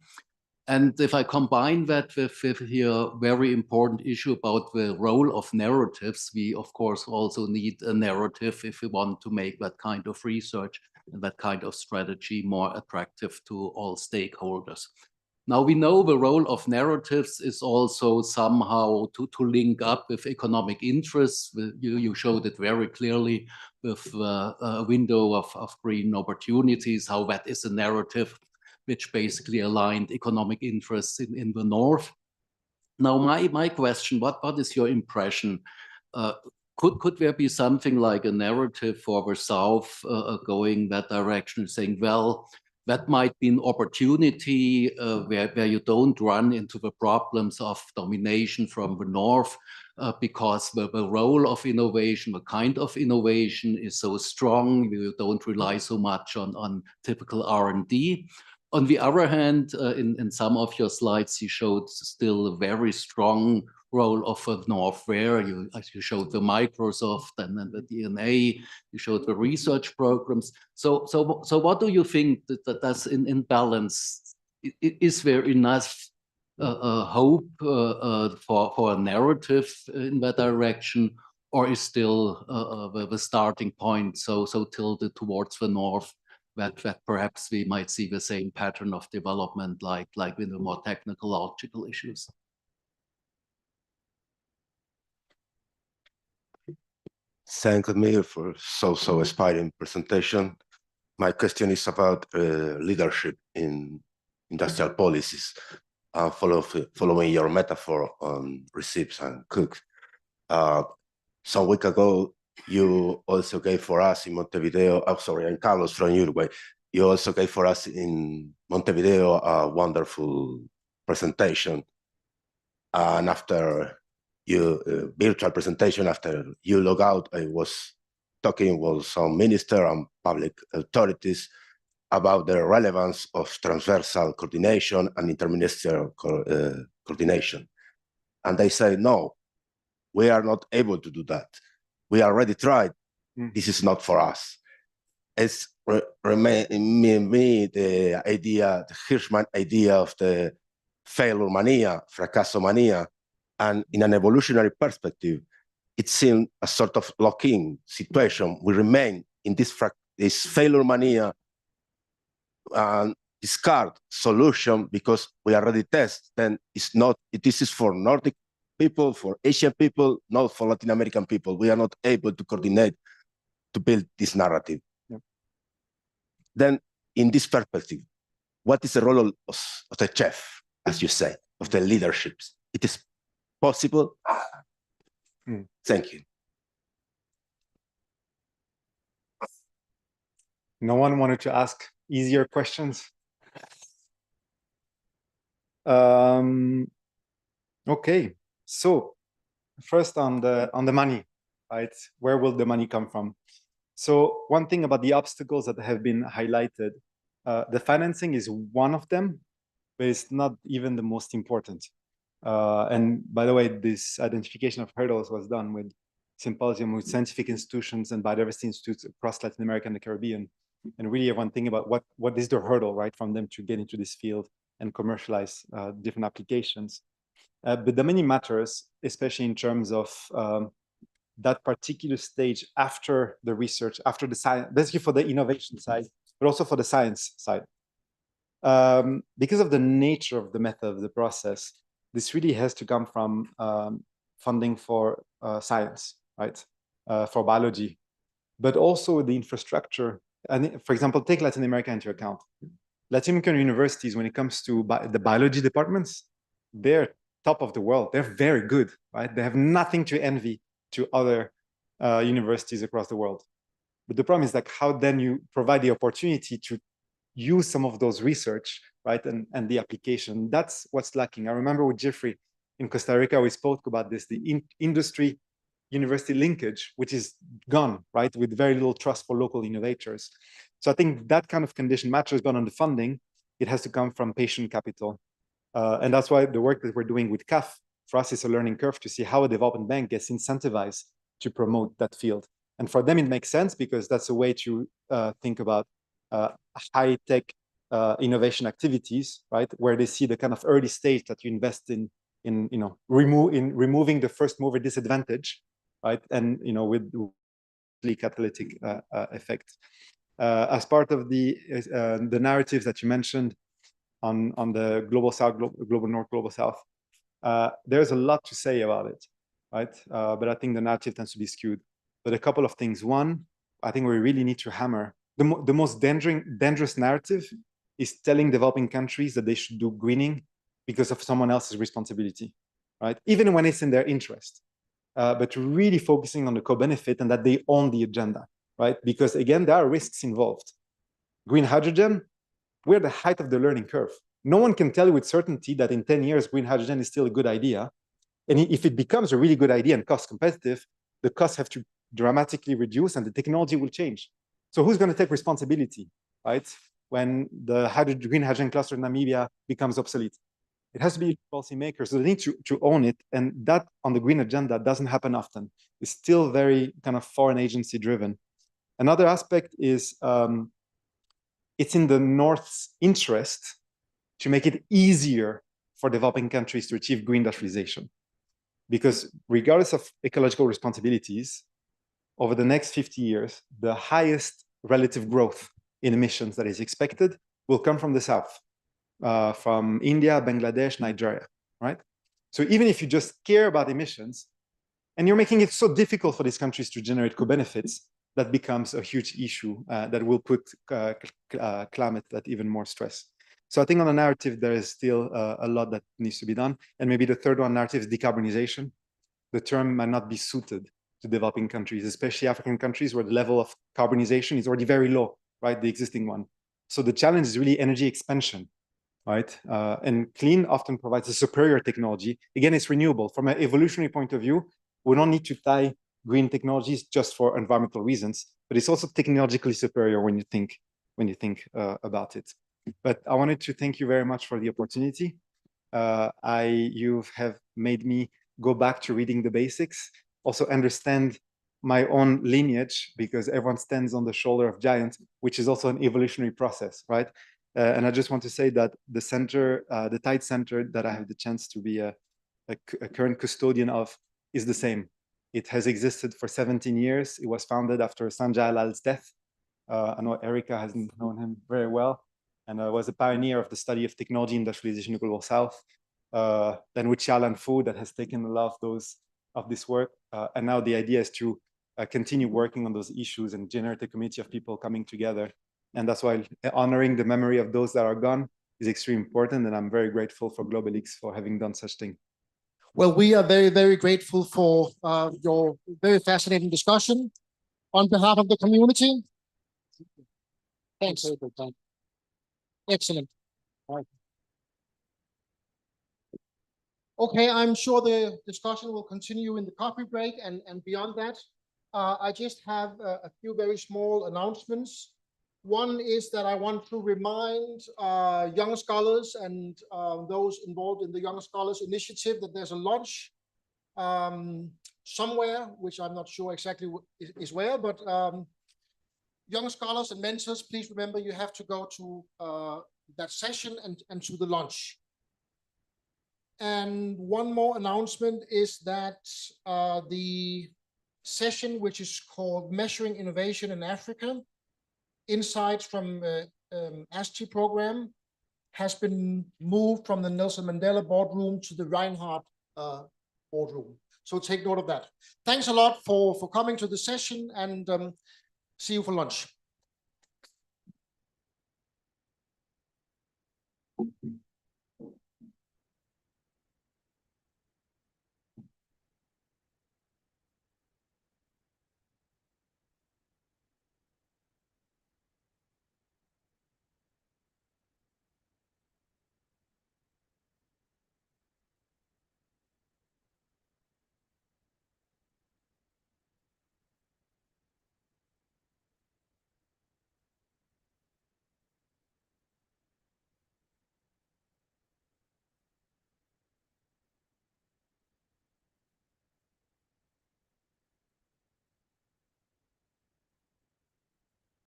And if I combine that with your very important issue about the role of narratives, we of course also need a narrative if we want to make that kind of research and that kind of strategy more attractive to all stakeholders. Now we know the role of narratives is also somehow to link up with economic interests. You showed it very clearly with a window of green opportunities, how that is a narrative which basically aligned economic interests in the North. Now, my question, what is your impression? Could there be something like a narrative for the South going that direction, saying, well, that might be an opportunity where you don't run into the problems of domination from the North because the role of innovation, the kind of innovation is so strong, you don't rely so much on typical R&D. On the other hand, in some of your slides, you showed still a very strong role of the North there. You showed the Microsoft and then the DNA. You showed the research programs. So what do you think that's in balance? Is there enough hope for a narrative in that direction, or is still the starting point so tilted towards the North? That perhaps we might see the same pattern of development like with the more technological issues. Thank you for so inspiring presentation. My question is about leadership in industrial policies. Following your metaphor on receipts and cooks. Some week ago, you also gave for us in Montevideo, and Carlos from Uruguay, you also gave for us in Montevideo a wonderful presentation. And after your virtual presentation, after you log out, I was talking with some minister and public authorities about the relevance of transversal coordination and interministerial coordination. And they say, no, we are not able to do that. We already tried. This is not for us. It's me the idea, the Hirschman idea of the failure mania, fracasso mania, and in an evolutionary perspective, it seemed a sort of lock-in situation. We remain in this failure mania and discard solution because we already test. Then it's not. This is for Nordic people, for Asian people, not for Latin American people. We are not able to coordinate to build this narrative. Yep. Then, in this perspective, what is the role of the chef, as you say, of the leaderships? It is possible. Thank you. No one wanted to ask easier questions? Okay, so first on the money, right? Where will the money come from? So one thing about the obstacles that have been highlighted, the financing is one of them, but it's not even the most important. And by the way, this identification of hurdles was done with symposium with scientific institutions and biodiversity institutes across Latin America and the Caribbean. And really everyone think about what is the hurdle, right, from them to get into this field and commercialize different applications. But the money matters, especially in terms of that particular stage after the research, after the science, basically for the innovation side, but also for the science side. Because of the nature of the method of the process, this really has to come from funding for science, right? For biology, but also the infrastructure. And for example, take Latin America into account. Latin American universities, when it comes to the biology departments, they're top of the world. They're very good, right? They have nothing to envy to other universities across the world. But the problem is like how then you provide the opportunity to use some of those research, right? And the application. That's what's lacking. I remember with Jeffrey in Costa Rica, we spoke about this, the industry university linkage, which is gone, right? With very little trust for local innovators. So I think that kind of condition matters, but on the funding, it has to come from patient capital. And that's why the work that we're doing with CAF, for us, is a learning curve to see how a development bank gets incentivized to promote that field. And for them, it makes sense because that's a way to think about high-tech innovation activities, right? Where they see the kind of early stage that you invest in removing the first mover disadvantage, right? And with the catalytic effect. As part of the narratives that you mentioned on the global south, global north, global south, there's a lot to say about it, right? But I think the narrative tends to be skewed. But a couple of things. One, I think we really need to hammer the most dangerous narrative is telling developing countries that they should do greening because of someone else's responsibility, right? Even when it's in their interest. But really focusing on the co-benefit and that they own the agenda, right? Because again, there are risks involved. Green hydrogen, we're at the height of the learning curve. No one can tell you with certainty that in 10 years, green hydrogen is still a good idea. And if it becomes a really good idea and cost competitive, the costs have to dramatically reduce and the technology will change. So who's going to take responsibility, right? When the green hydrogen cluster in Namibia becomes obsolete. It has to be policymakers, so they need to own it. And that on the green agenda doesn't happen often. It's still very kind of foreign agency driven. Another aspect is it's in the North's interest to make it easier for developing countries to achieve green industrialization. Because regardless of ecological responsibilities, over the next 50 years, the highest relative growth in emissions that is expected will come from the South. From India, Bangladesh, Nigeria, right? So even if you just care about emissions, and you're making it so difficult for these countries to generate co-benefits, that becomes a huge issue that will put climate at even more stress. So I think on the narrative, there is still a lot that needs to be done. And maybe the third one narrative is decarbonization. The term might not be suited to developing countries, especially African countries where the level of carbonization is already very low, right? The existing one. So the challenge is really energy expansion. right? And clean often provides a superior technology. Again, it's renewable. From an evolutionary point of view, we don't need to tie green technologies just for environmental reasons, but it's also technologically superior when you think about it. But I wanted to thank you very much for the opportunity. You have made me go back to reading the basics, also understand my own lineage, because everyone stands on the shoulder of giants, which is also an evolutionary process, right? And I just want to say that the center, the Tide Center that I have the chance to be a current custodian of is the same. It has existed for 17 years. It was founded after Sanjay Lal's death. I know Erica has known him very well, and was a pioneer of the study of technology industrialization in the Global South. Then with Xiaolan Fu, that has taken a lot of this work. And now the idea is to continue working on those issues and generate a community of people coming together. And that's why honoring the memory of those that are gone is extremely important. And I'm very grateful for Globelics for having done such thing. Well, we are very, very grateful for your very fascinating discussion on behalf of the community. Thanks. Excellent. Okay, I'm sure the discussion will continue in the coffee break and beyond that. I just have a few very small announcements. One is that I want to remind young scholars and those involved in the Young Scholars Initiative that there's a lunch somewhere, which I'm not sure exactly is where, but young scholars and mentors, please remember you have to go to that session and to the lunch. And one more announcement is that the session, which is called Measuring Innovation in Africa, Insights from ASTI program, has been moved from the Nelson Mandela boardroom to the Reinhardt boardroom. So take note of that. Thanks a lot for coming to the session, and see you for lunch.